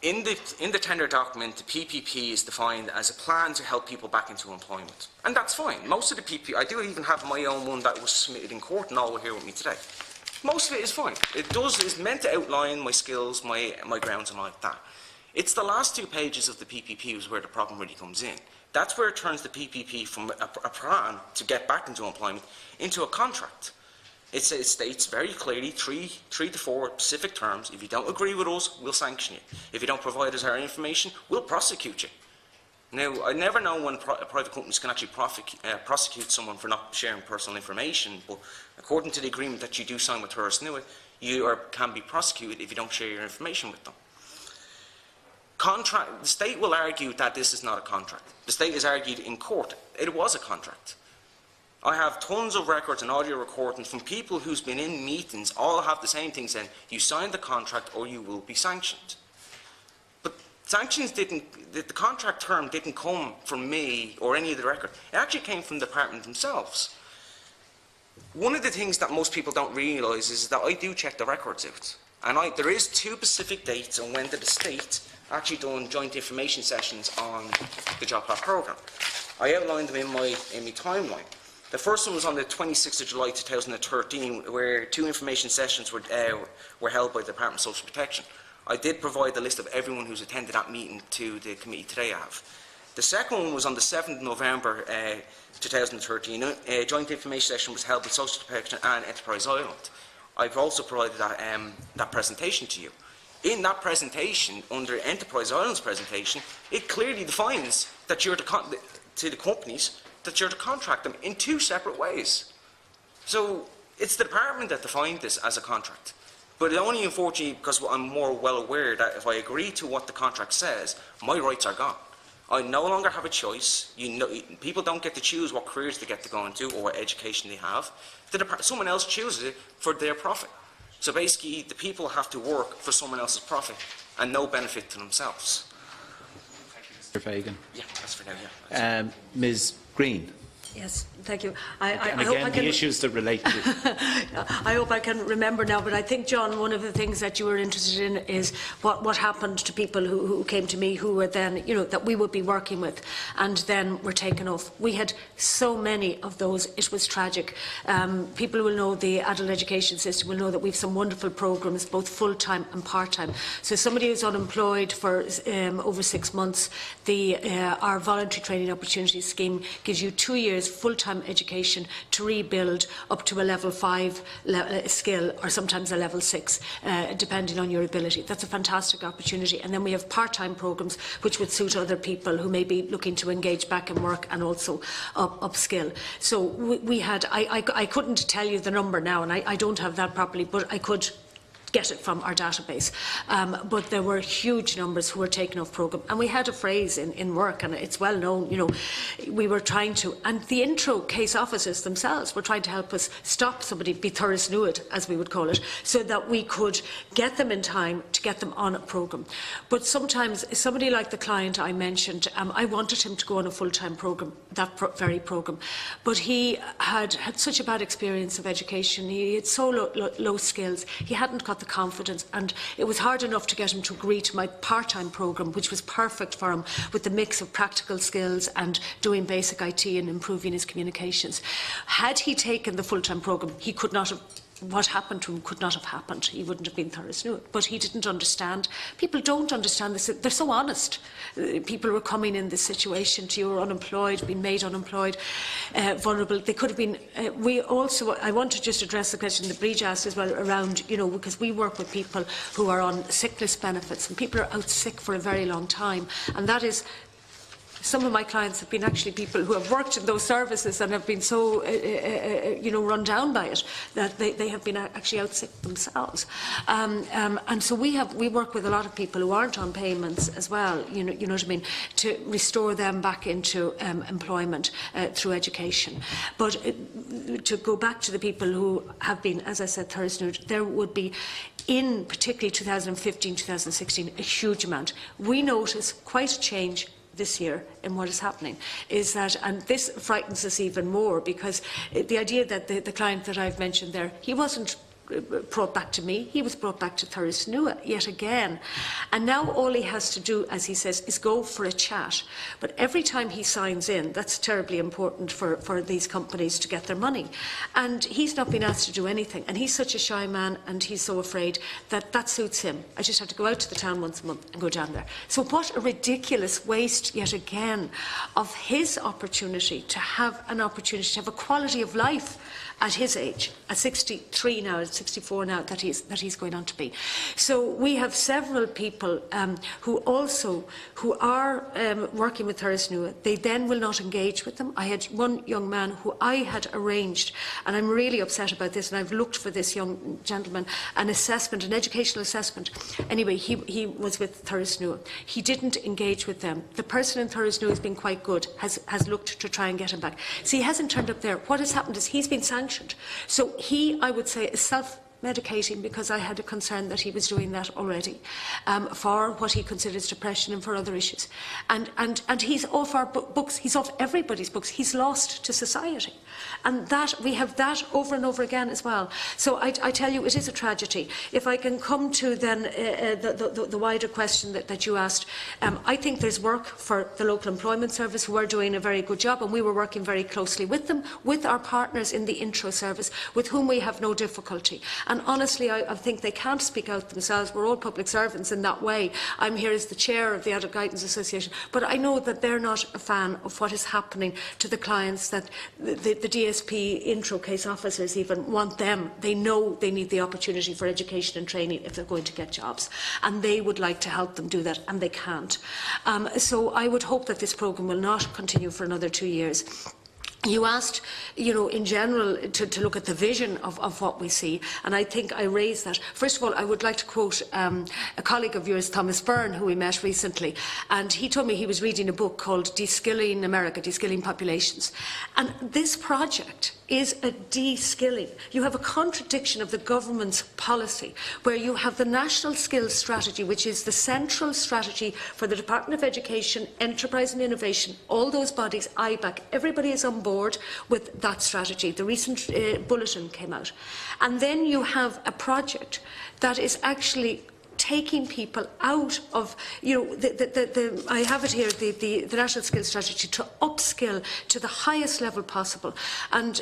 In the tender document, the PPP is defined as a plan to help people back into employment. And that's fine. Most of the PPP, I do even have my own one that was submitted in court and all here with me today. Most of it is fine. It's meant to outline my skills, my grounds and like that. It's the last 2 pages of the PPP is where the problem really comes in. That's where it turns the PPP from a plan to get back into employment into a contract. It states very clearly 3 to 4 specific terms. If you don't agree with us, we'll sanction you. If you don't provide us our information, we'll prosecute you. Now, I never know when private companies can actually prosecute someone for not sharing personal information, but according to the agreement that you do sign with Horace Newitt, you can be prosecuted if you don't share your information with them. The state will argue that this is not a contract. The state has argued in court it was a contract. I have tons of records and audio recordings from people who's been in meetings, all have the same thing saying, you signed the contract or you will be sanctioned. But sanctions the contract term didn't come from me or any of the record. It actually came from the department themselves. One of the things that most people don't realise is that I do check the records out. And there is 2 specific dates on when the state actually done joint information sessions on the Job Path programme. I outlined them in my timeline. The first one was on the 26th of July 2013, where 2 information sessions were held by the Department of Social Protection. I did provide the list of everyone who's attended that meeting to the committee today I have. The second one was on the 7th of November 2013. A joint information session was held with Social Protection and Enterprise Ireland. I've also provided that presentation to you. In that presentation, under Enterprise Ireland's presentation, it clearly defines that you're to the companies that you're to contract them in 2 separate ways. So it's the department that defined this as a contract. But only unfortunately because I'm more well aware that if I agree to what the contract says, my rights are gone. I no longer have a choice. People don't get to choose what careers they get to go into or what education they have. Someone else chooses it for their profit. So basically, the people have to work for someone else's profit and no benefit to themselves. Mr. Fagan. Yeah, that's for now, yeah. Ms. Green. Yes, thank you. The issues that relate to I hope I can remember now, but I think, John, one of the things that you were interested in is what happened to people who came to me who were then, that we would be working with and then were taken off. We had so many of those, it was tragic. People will know the adult education system will know that we have some wonderful programmes, both full-time and part-time. So somebody who's unemployed for over 6 months, our voluntary training opportunities scheme gives you 2 years full-time education to rebuild up to a level 5 skill or sometimes a level 6, depending on your ability. That's a fantastic opportunity. And then we have part-time programmes which would suit other people who may be looking to engage back in work and also upskill. So we had, I couldn't tell you the number now, and I don't have that properly, but I could get it from our database. But there were huge numbers who were taken off programme. And we had a phrase in work, and it's well known, we were trying to, and the intro case officers themselves were trying to help us stop somebody, be Thuris Nuid, as we would call it, so that we could get them in time to get them on a programme. But sometimes, somebody like the client I mentioned, I wanted him to go on a full-time programme, that very programme, but he had such a bad experience of education. He had so low skills. He hadn't got the confidence, and it was hard enough to get him to agree to my part-time programme, which was perfect for him, with the mix of practical skills and doing basic IT and improving his communications. Had he taken the full-time programme, he could not have. What happened to him could not have happened. He wouldn't have been Thuris Nuid. But he didn't understand. People don't understand this. They're so honest. People were coming in this situation to you, were unemployed, being made unemployed, vulnerable. They could have been. I want to just address the question that Bríd asked as well around, because we work with people who are on sickness benefits, and people are out sick for a very long time, and that is. Some of my clients have been actually people who have worked in those services and have been so, run down by it that they have been actually out sick themselves. And so we work with a lot of people who aren't on payments as well, you know what I mean, to restore them back into employment through education. But to go back to the people who have been, as I said, Thuris Nuid, there would be, in particularly 2015, 2016, a huge amount. We notice quite a change this year in what is happening is that, and this frightens us even more, because the idea that the client that I've mentioned there, he wasn't brought back to me. He was brought back to Thurles yet again. And now all he has to do, as he says, is go for a chat. But every time he signs in, that's terribly important for these companies to get their money. And he's not been asked to do anything. And he's such a shy man, and he's so afraid that suits him. I just have to go out to the town once a month and go down there. So what a ridiculous waste, yet again, of his opportunity to have an opportunity to have a quality of life at his age, at 63 now, 64 now, that he's going on to be. So we have several people who are working with Thurles Nua. They then will not engage with them. I had one young man who I had arranged, and I'm really upset about this, and I've looked for this young gentleman, an assessment, an educational assessment. Anyway, he was with Thurles Nua. He didn't engage with them. The person in Thurles Nua has been quite good, has looked to try and get him back. See, he hasn't turned up there. What has happened is he's been sanctioned. So he, I would say, is self-medicating, because I had a concern that he was doing that already for what he considers depression and for other issues. And he's off our books. He's off everybody's books. He's lost to society. And that we have that over and over again as well. So I tell you, it is a tragedy. If I can come to then the wider question that you asked, I think there's work for the local employment service, who are doing a very good job, and we were working very closely with them, with our partners in the intro service, with whom we have no difficulty. And honestly, I think they can't speak out themselves. We're all public servants in that way. I'm here as the chair of the Adult Guidance Association, but I know that they're not a fan of what is happening to the clients, that the DSP intro case officers even want them. They know they need the opportunity for education and training if they're going to get jobs, and they would like to help them do that, and they can't. So I would hope that this programme will not continue for another 2 years. You asked, in general, to look at the vision of what we see, and I think I raised that. First of all, I would like to quote a colleague of yours, Thomas Byrne, who we met recently, and he told me he was reading a book called De-Skilling America, De-Skilling Populations. And this project is a de-skilling. You have a contradiction of the government's policy, where you have the National Skills Strategy, which is the central strategy for the Department of Education, Enterprise and Innovation, all those bodies, IBAC, everybody is on board with that strategy. The recent bulletin came out. And then you have a project that is actually taking people out of, I have it here, the National Skills Strategy, to upskill to the highest level possible. And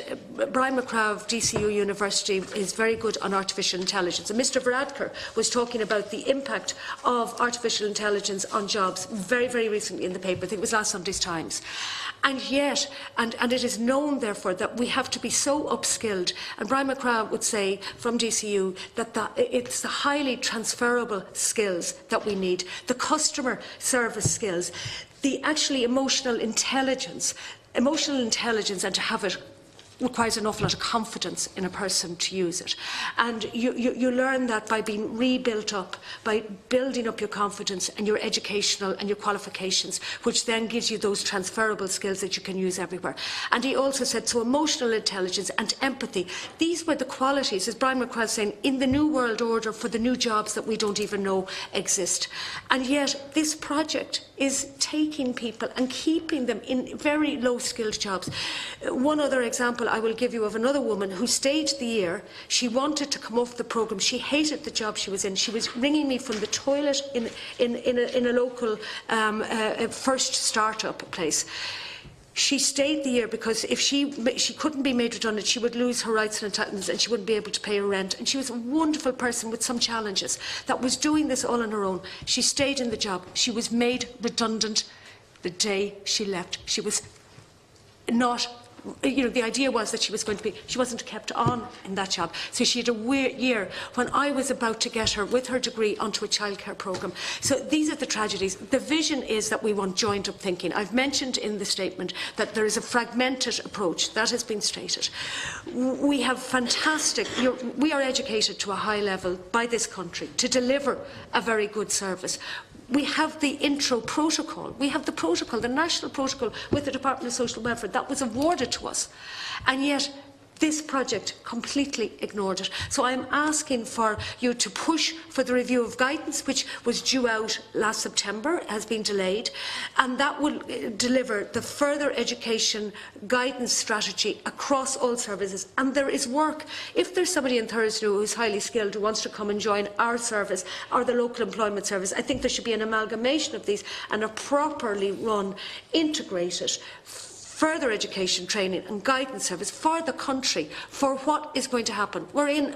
Brian McCraw of DCU University is very good on artificial intelligence. And Mr. Varadkar was talking about the impact of artificial intelligence on jobs very, very recently in the paper. I think it was last Sunday's Times. And yet, and it is known, therefore, that we have to be so upskilled. And Brian McCraw would say from DCU that it's the highly transferable skills that we need, the customer service skills, the actually emotional intelligence, and to have it requires an awful lot of confidence in a person to use it. And you learn that by being rebuilt up, by building up your confidence and your educational and your qualifications, which then gives you those transferable skills that you can use everywhere. And he also said, so emotional intelligence and empathy, these were the qualities, as Brian McCraw was saying, in the new world order for the new jobs that we don't even know exist. And yet this project is taking people and keeping them in very low-skilled jobs. One other example I will give you of another woman who stayed the year. She wanted to come off the programme. She hated the job she was in. She was ringing me from the toilet in a local first start-up place. She stayed the year because if she couldn't be made redundant, she would lose her rights and entitlements and she wouldn't be able to pay her rent. And she was a wonderful person with some challenges that was doing this all on her own. She stayed in the job. She was made redundant the day she left. She was not... the idea was that she wasn't kept on in that job. So she had a weird year when I was about to get her with her degree onto a childcare programme. So these are the tragedies. The vision is that we want joined up thinking. I've mentioned in the statement that there is a fragmented approach. That has been stated. We have fantastic, we are educated to a high level by this country to deliver a very good service. We have the intro protocol. We have the protocol, the national protocol with the Department of Social Welfare that was awarded to us. And yet This project completely ignored it. So I'm asking for you to push for the review of guidance, which was due out last September, has been delayed, and that will deliver the further education guidance strategy across all services. And there is work. If there's somebody in Thursday who is highly skilled who wants to come and join our service or the local employment service, I think there should be an amalgamation of these and a properly run, integrated further education, training and guidance service for the country for what is going to happen. We're in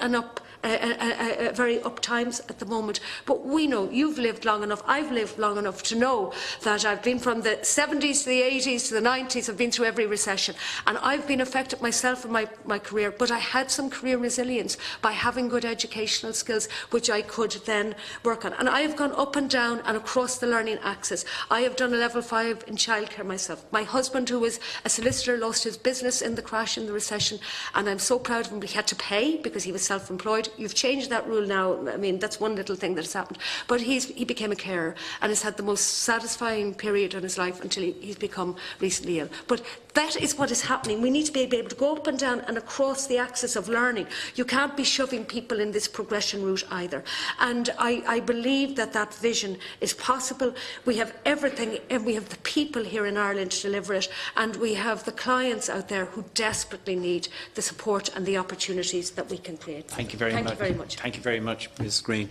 very up times at the moment, but we know, you've lived long enough, I've lived long enough to know that I've been from the 70s to the 80s to the 90s, I've been through every recession, and I've been affected myself in my career, but I had some career resilience by having good educational skills which I could then work on. And I have gone up and down and across the learning axis. I have done a level 5 in childcare myself. My husband, who was a solicitor, lost his business in the crash, in the recession, and I'm so proud of him. He had to pay because he was self-employed. You've changed that rule now. I mean, that's one little thing that has happened. But he became a carer and has had the most satisfying period in his life until he's become recently ill. But that is what is happening. We need to be able to go up and down and across the axis of learning. You can't be shoving people in this progression route either. And I believe that that vision is possible. We have everything, and we have the people here in Ireland to deliver it, and we have the clients out there who desperately need the support and the opportunities that we can create. Thank you very much. Thank you very much, Ms. Green.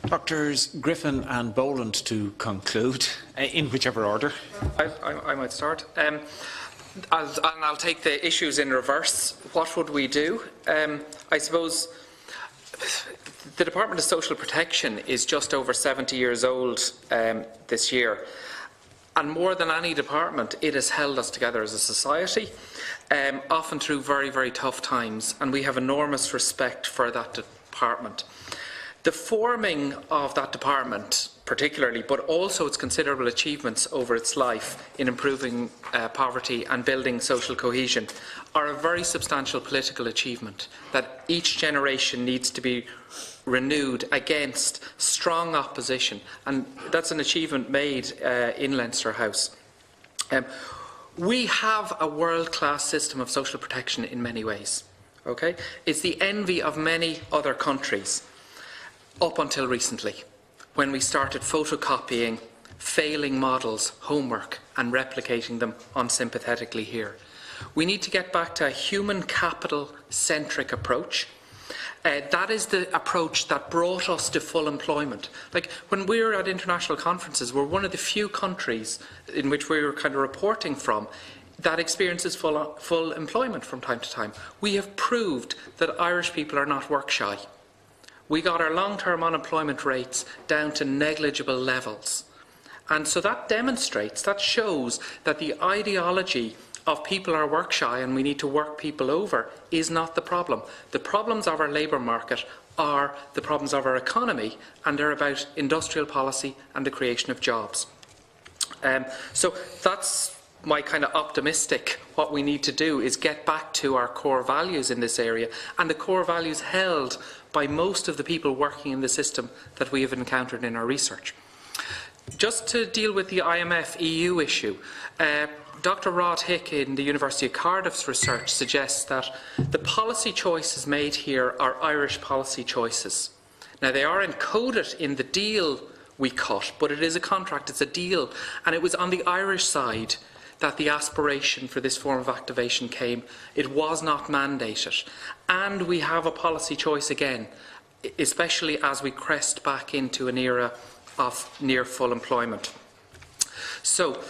Doctors Griffin and Boland to conclude, in whichever order. I might start. I'll take the issues in reverse. What would we do? I suppose the Department of Social Protection is just over 70 years old this year. And more than any department, it has held us together as a society, often through very, very tough times, and we have enormous respect for that department. The forming of that department, particularly, but also its considerable achievements over its life in improving poverty and building social cohesion, are a very substantial political achievement that each generation needs to be renewed against strong opposition, and that's an achievement made in Leinster House. We have a world-class system of social protection in many ways. Okay? It's the envy of many other countries, up until recently, when we started photocopying failing models, homework, and replicating them unsympathetically here. We need to get back to a human capital-centric approach. That is the approach that brought us to full employment. Like, when we were at international conferences, we're one of the few countries in which we were kind of reporting from that experiences full employment from time to time. We have proved that Irish people are not work shy. We got our long-term unemployment rates down to negligible levels. And so that demonstrates, that shows that the ideology of people are work shy and we need to work people over is not the problem. The problems of our labour market are the problems of our economy, and they're about industrial policy and the creation of jobs. So that's my kind of optimistic. What we need to do is get back to our core values in this area, and the core values held by most of the people working in the system that we have encountered in our research. Just to deal with the IMF EU issue, Dr. Rod Hick in the University of Cardiff's research suggests that the policy choices made here are Irish policy choices. Now, they are encoded in the deal we cut, but it is a contract, it's a deal, and it was on the Irish side that the aspiration for this form of activation came. It was not mandated. And we have a policy choice again, especially as we crest back into an era of near full employment. So,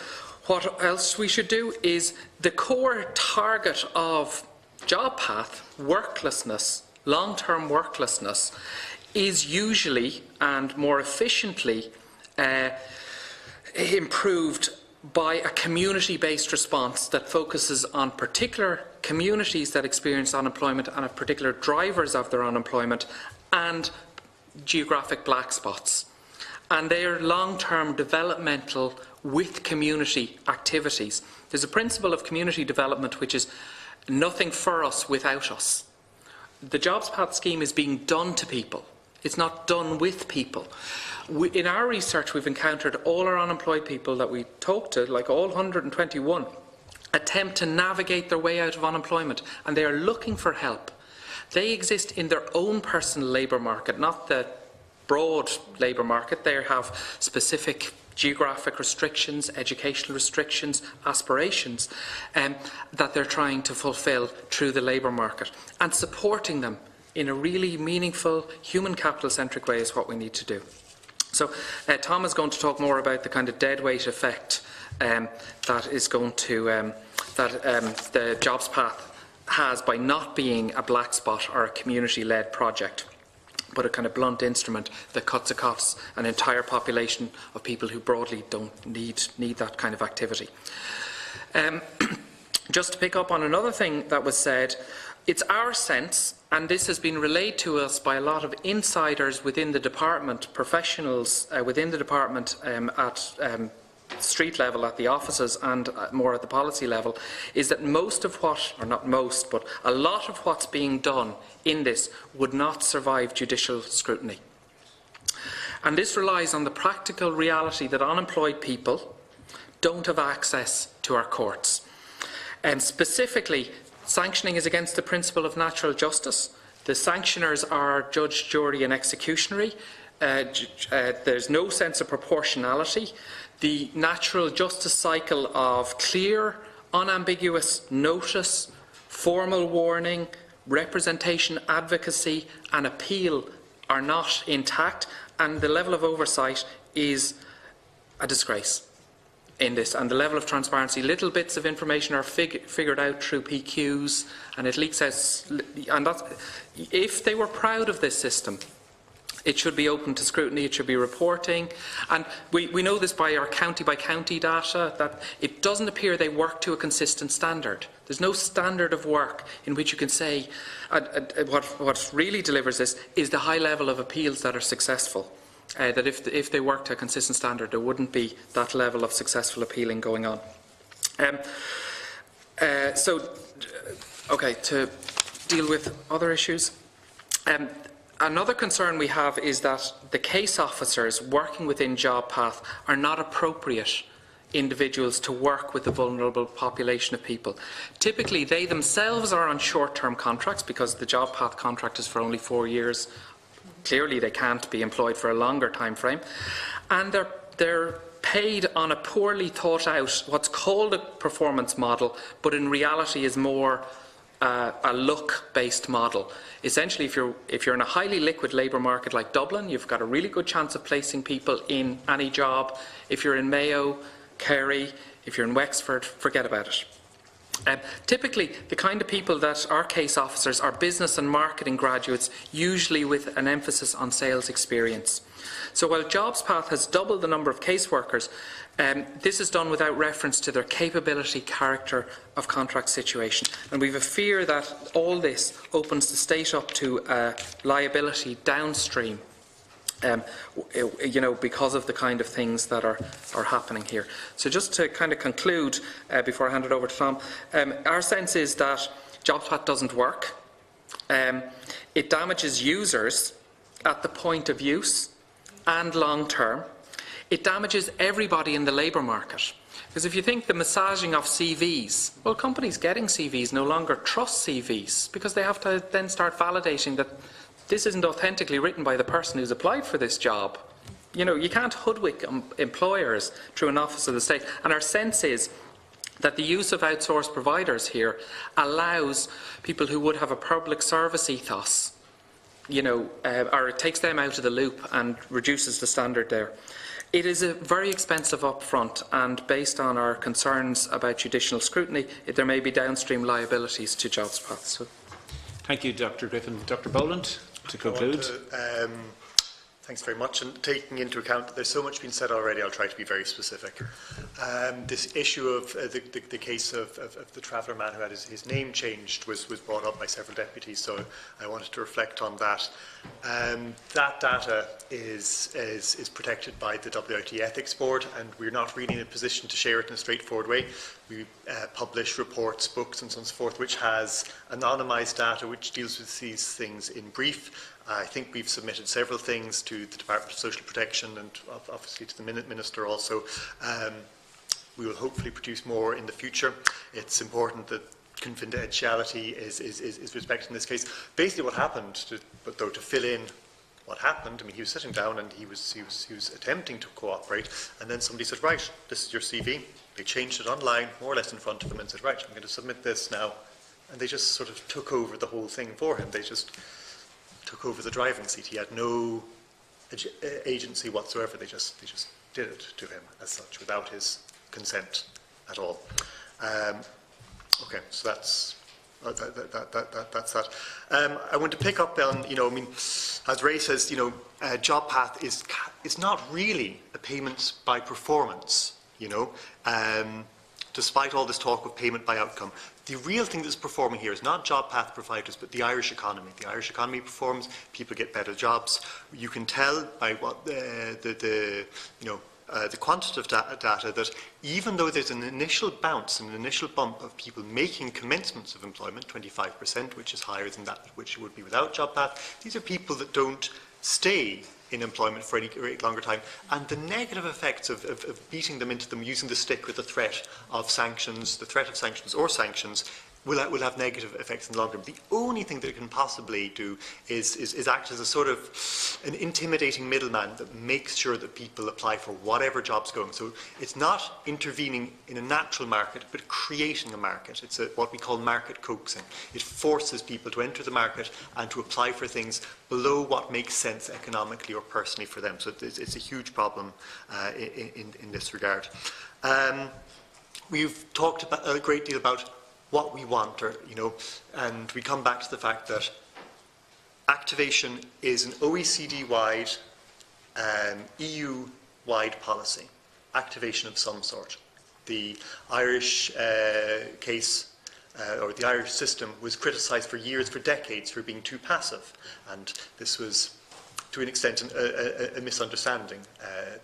what else we should do is the core target of job path, worklessness, long-term worklessness, is usually and more efficiently improved by a community-based response that focuses on particular communities that experience unemployment and of particular drivers of their unemployment and geographic black spots. And they are long-term developmental with community activities. There's a principle of community development which is nothing for us without us. The Jobs Path scheme is being done to people. It's not done with people. In our research, we've encountered all our unemployed people that we talked to, like all 121, attempt to navigate their way out of unemployment, and they are looking for help. They exist in their own personal labour market, not the broad labour market. They have specific geographic restrictions, educational restrictions, aspirations that they're trying to fulfil through the labour market. And supporting them in a really meaningful, human capital-centric way is what we need to do. So Tom is going to talk more about the kind of deadweight effect that is going to the Jobs Path has by not being a black spot or a community-led project, but a kind of blunt instrument that cuts across an entire population of people who broadly don't need that kind of activity. Just to pick up on another thing that was said, it's our sense, and this has been relayed to us by a lot of insiders within the department, professionals within the department at street level, at the offices and more at the policy level, is that most of what, or not most, but a lot of what's being done in this would not survive judicial scrutiny. And this relies on the practical reality that unemployed people don't have access to our courts. And specifically, sanctioning is against the principle of natural justice. The sanctioners are judge, jury and executionary. There's no sense of proportionality. The natural justice cycle of clear, unambiguous notice, formal warning, representation, advocacy and appeal are not intact, and the level of oversight is a disgrace in this, and the level of transparency. Little bits of information are figured out through PQs, and it leaks out. And that's, if they were proud of this system, it should be open to scrutiny, it should be reporting. And we know this by our county-by-county data, that it doesn't appear they work to a consistent standard. There's no standard of work in which you can say what really delivers this is the high level of appeals that are successful. That if they work to a consistent standard, there wouldn't be that level of successful appealing going on. Okay, to deal with other issues. Another concern we have is that the case officers working within Job Path are not appropriate individuals to work with the vulnerable population of people. Typically, they themselves are on short-term contracts because the Job Path contract is for only 4 years. Clearly, they can't be employed for a longer time frame, and they're paid on a poorly thought out, what's called a performance model, but in reality is more a look-based model. Essentially, if you're in a highly liquid labour market like Dublin, you've got a really good chance of placing people in any job. If you're in Mayo, Carey, if you're in Wexford, forget about it. Typically, the kind of people that are case officers are business and marketing graduates, usually with an emphasis on sales experience. So while Jobs Path has doubled the number of caseworkers, this is done without reference to their capability, character of contract situation. And we have a fear that all this opens the state up to liability downstream, because of the kind of things that are happening here. So just to kind of conclude, before I hand it over to Tom, our sense is that Jobs Path doesn't work. It damages users at the point of use and long term. It damages everybody in the labour market. Because if you think the massaging of CVs, well, companies getting CVs no longer trust CVs because they have to then start validating that this isn't authentically written by the person who's applied for this job. You can't hoodwink employers through an office of the state. And our sense is that the use of outsourced providers here allows people who would have a public service ethos, or it takes them out of the loop and reduces the standard there. It is a very expensive upfront, and based on our concerns about judicial scrutiny, there may be downstream liabilities to Jobs Path. So. Thank you, Dr. Griffin. Dr. Boland, to conclude. Thanks very much. And taking into account that there's so much been said already, I'll try to be very specific. This issue of the case of the traveller man who had his name changed was brought up by several deputies, so I wanted to reflect on that. That data is protected by the WIT Ethics Board, and we're not really in a position to share it in a straightforward way. We publish reports, books and so forth, which has anonymised data which deals with these things in brief. I think we've submitted several things to the Department of Social Protection and obviously to the Minister also. We will hopefully produce more in the future. It's important that confidentiality is respected in this case. Basically what happened, to fill in what happened, I mean, he was sitting down and he was attempting to cooperate, and then somebody said, right, this is your CV. They changed it online, more or less in front of him, and said, right, I'm going to submit this now. And they just sort of took over the whole thing for him. They just took over the driving seat. He had no agency whatsoever. They just did it to him as such, without his consent at all. Okay, so that's that. I want to pick up on, I mean, as Ray says, job path is not really a payments by performance, despite all this talk of payment by outcome. The real thing that's performing here is not job path providers, but the Irish economy. The Irish economy performs, people get better jobs. You can tell by what the quantitative data that even though there's an initial bounce, an initial bump of people making commencements of employment, 25%, which is higher than that which would be without job path, these are people that don't stay in employment for any longer time, and the negative effects of beating them into them, using the stick with the threat of sanctions, or sanctions, will have negative effects in the long term. The only thing that it can possibly do is act as a sort of an intimidating middleman that makes sure that people apply for whatever job's going. So it's not intervening in a natural market, but creating a market. It's what we call market coaxing. It forces people to enter the market and to apply for things below what makes sense economically or personally for them. So it's a huge problem in this regard. We've talked a great deal about what we want, and we come back to the fact that activation is an OECD-wide, EU-wide policy, activation of some sort. The Irish case, or the Irish system, was criticised for years, for decades, for being too passive, and this was, to an extent, a misunderstanding.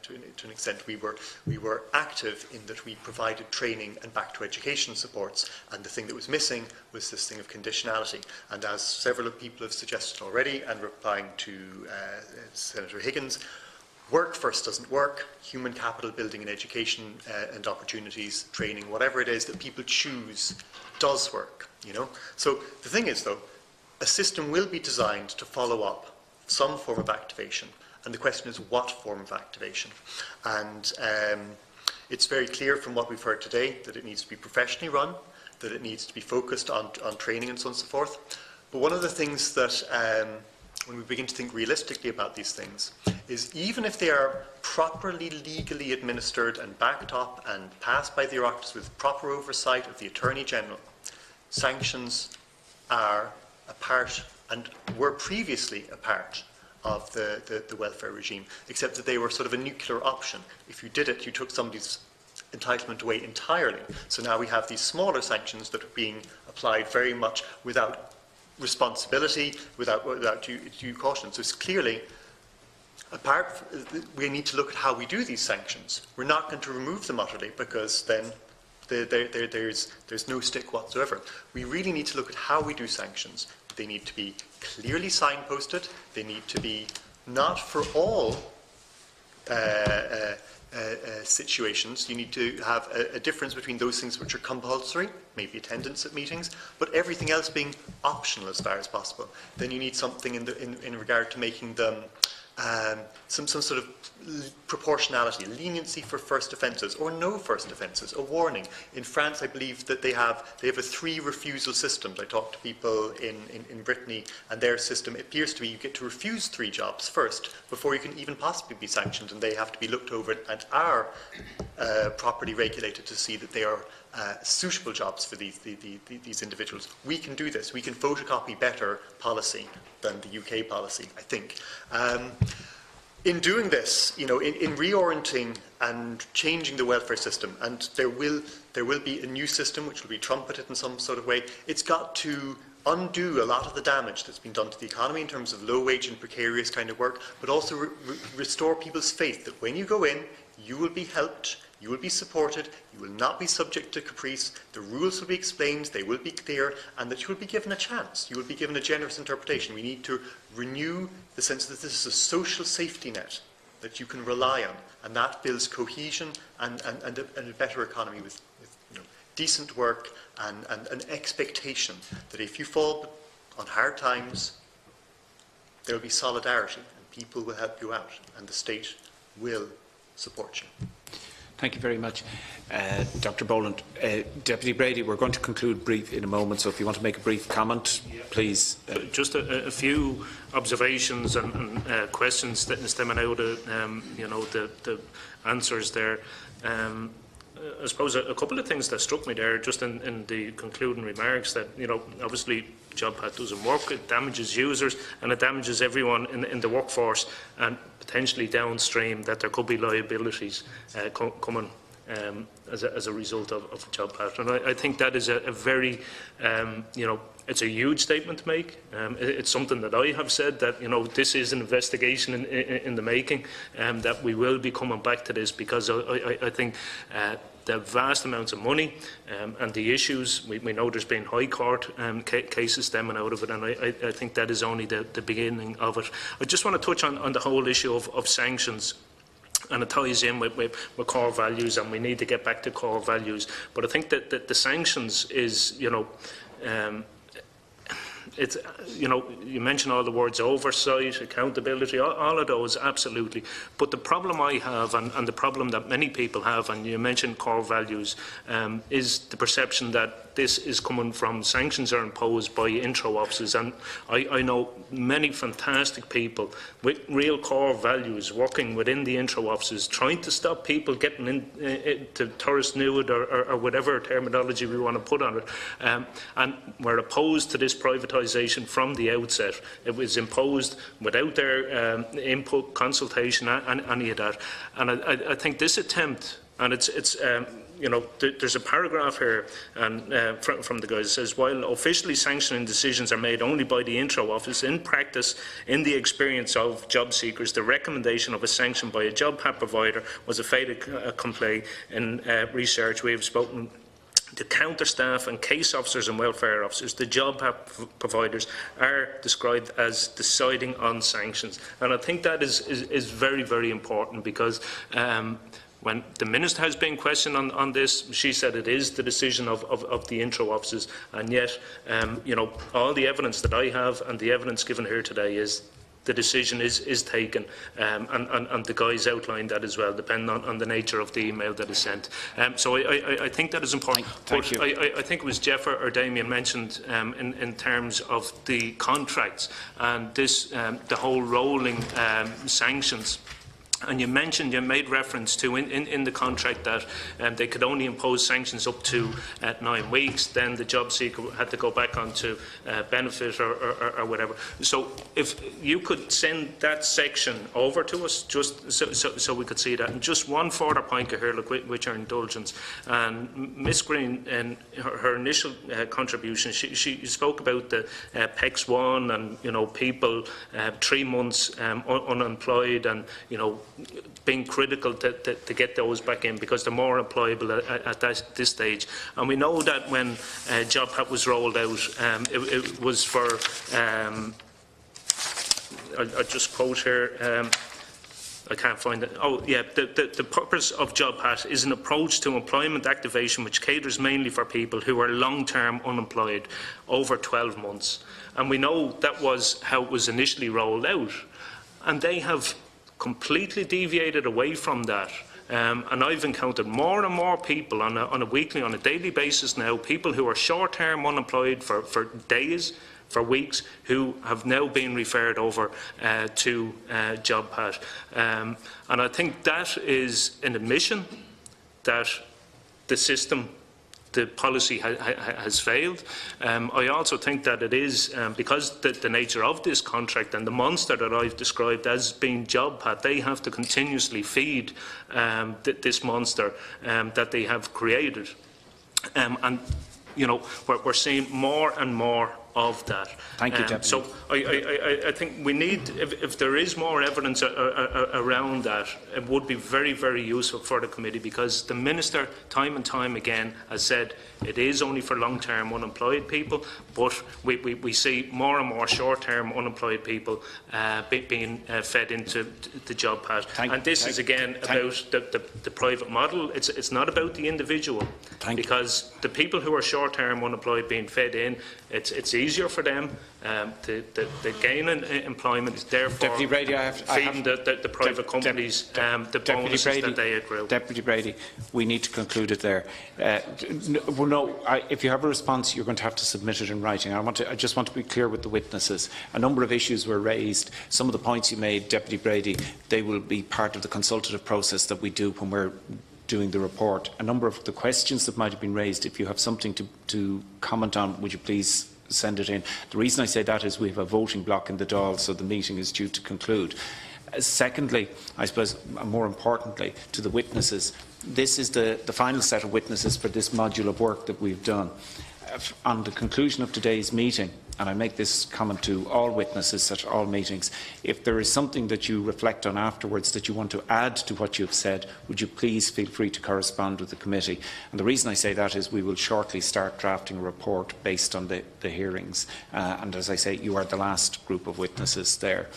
To an extent, we were active in that we provided training and back to education supports, and the thing that was missing was this thing of conditionality. And as several people have suggested already, and replying to Senator Higgins, work first doesn't work. Human capital building and education and opportunities, training, whatever it is that people choose, does work. So the thing is, though, a system will be designed to follow up some form of activation, and the question is what form of activation. And it's very clear from what we've heard today that it needs to be professionally run, that it needs to be focused on training and so on and so forth. But one of the things that, when we begin to think realistically about these things, is even if they are properly legally administered and backed up and passed by the Oireachtas with proper oversight of the Attorney General, sanctions are a part, and were previously a part, of the welfare regime, except that they were sort of a nuclear option. If you did it, you took somebody's entitlement away entirely. So now we have these smaller sanctions that are being applied very much without responsibility, without due caution. So it's clearly, we need to look at how we do these sanctions. We're not going to remove them utterly, because then there's no stick whatsoever. We really need to look at how we do sanctions. They need to be clearly signposted. They need to be not for all situations. You need to have a difference between those things which are compulsory, maybe attendance at meetings, but everything else being optional as far as possible. Then you need something in regard to making them some sort of proportionality, leniency for first offences, or no first offences, a warning. In France, I believe that they have a 3 refusal system. I talked to people in Brittany, and their system appears to be you get to refuse 3 jobs first before you can even possibly be sanctioned, and they have to be looked over and are properly regulated to see that they are suitable jobs for these individuals. We can do this. We can photocopy better policy than the UK policy, I think. In doing this, in reorienting and changing the welfare system, and there will be a new system which will be trumpeted in some sort of way, it's got to undo a lot of the damage that's been done to the economy in terms of low wage and precarious kind of work, but also restore people's faith that when you go in, you will be helped, you will be supported, you will not be subject to caprice, the rules will be explained, they will be clear, and that you will be given a chance, you will be given a generous interpretation. We need to renew the sense that this is a social safety net that you can rely on, and that builds cohesion and a better economy with decent work and an expectation that if you fall on hard times, there will be solidarity and people will help you out and the state will support you. Thank you very much. Dr. Boland. Deputy Brady, we're going to conclude brief in a moment, so if you want to make a brief comment, please. Just a few observations and questions stemming out of the answers there. I suppose a couple of things that struck me there, just in the concluding remarks, that obviously JobPath doesn't work. It damages users and it damages everyone in the workforce, and potentially downstream that there could be liabilities coming as a result of JobPath. And I think that is a very it's a huge statement to make. It's something that I have said, that this is an investigation in the making, that we will be coming back to this, because I think the vast amounts of money and the issues, we know there's been High Court cases stemming out of it, and I think that is only the beginning of it. I just want to touch on the whole issue of sanctions. And it ties in with core values, and we need to get back to core values. But I think that the sanctions is, it's, you mentioned all the words oversight, accountability, all of those, absolutely. But the problem I have, and the problem that many people have, and you mentioned core values, is the perception that this is coming from sanctions are imposed by intro offices. And I know many fantastic people with real core values working within the intro offices, trying to stop people getting into tourist nude or whatever terminology we want to put on it. And we're opposed to this privatisation from the outset. It was imposed without their input, consultation, and any of that. And I think this attempt, and it's there's a paragraph here and from the guys that says, while officially sanctioning decisions are made only by the intro office, in practice, in the experience of job seekers, the recommendation of a sanction by a JobPath provider was a fait accompli. In research, we have spoken to counter staff and case officers and welfare officers. The JobPath providers are described as deciding on sanctions, and I think that is very, very important, because when the Minister has been questioned on this, she said it is the decision of the intro offices, and yet all the evidence that I have and the evidence given here today is the decision is taken, and the guys outlined that as well, depending on the nature of the email that is sent. So I think that is important. Thank you. I think it was Jeff or Damien mentioned in terms of the contracts and this the whole rolling sanctions. And you made reference to in the contract that they could only impose sanctions up to 9 weeks. Then the job seeker had to go back onto benefit or whatever. So if you could send that section over to us, just so we could see that. And just one further point here, look, with your indulgence. And Ms. Green, in her initial contribution, she spoke about the PEX 1 and people 3 months unemployed, and being critical to get those back in, because they're more employable at this stage. And we know that when JobPath was rolled out, it was for, I'll just quote here, I can't find it. Oh, yeah. The purpose of JobPath is an approach to employment activation which caters mainly for people who are long-term unemployed over 12 months. And we know that was how it was initially rolled out. And they have completely deviated away from that. And I've encountered more and more people on a weekly, on a daily basis now, people who are short-term unemployed for days, for weeks, who have now been referred over to JobPath. And I think that is an admission that the system, the policy has failed. I also think that it is, because the nature of this contract and the monster that I've described as being JobPath, they have to continuously feed this monster that they have created. And we're seeing more and more of that. Thank you, Deputy. So I think we need, if there is more evidence around that, it would be very, very useful for the committee, because the Minister, time and time again, has said it is only for long-term unemployed people, but we see more and more short-term unemployed people being fed into the job path. And this is again about the private model. It's not about the individual, because the people who are short-term unemployed being fed in, it's easier for them to gain employment, therefore Brady, feeding the private companies the bonuses that they accrue. Deputy Brady, we need to conclude it there. If you have a response, you're going to have to submit it in writing. I just want to be clear with the witnesses. A number of issues were raised. Some of the points you made, Deputy Brady, they will be part of the consultative process that we do when we're doing the report. A number of the questions that might have been raised, if you have something to comment on, would you please send it in? The reason I say that is we have a voting block in the Dáil, so the meeting is due to conclude. Secondly, I suppose more importantly, to the witnesses, this is the final set of witnesses for this module of work that we've done. On the conclusion of today's meeting, and I make this comment to all witnesses at all meetings, if there is something that you reflect on afterwards that you want to add to what you have said, would you please feel free to correspond with the committee? And the reason I say that is we will shortly start drafting a report based on the hearings. And as I say, you are the last group of witnesses there.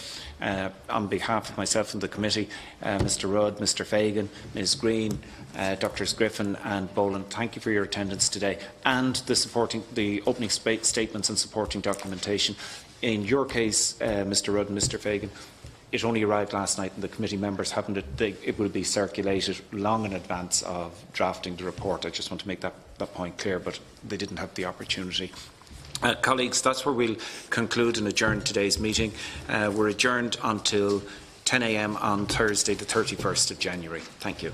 On behalf of myself and the committee, Mr Rudd, Mr Fagan, Ms Green, Drs Griffin and Boland, thank you for your attendance today and the opening statements and supporting documentation. In your case, Mr Rudd and Mr Fagan, it only arrived last night and the committee members haven't. It will be circulated long in advance of drafting the report. I just want to make that point clear, but they didn't have the opportunity. Colleagues, that's where we'll conclude and adjourn today's meeting. We're adjourned until 10 a.m. on Thursday, the 31st of January. Thank you.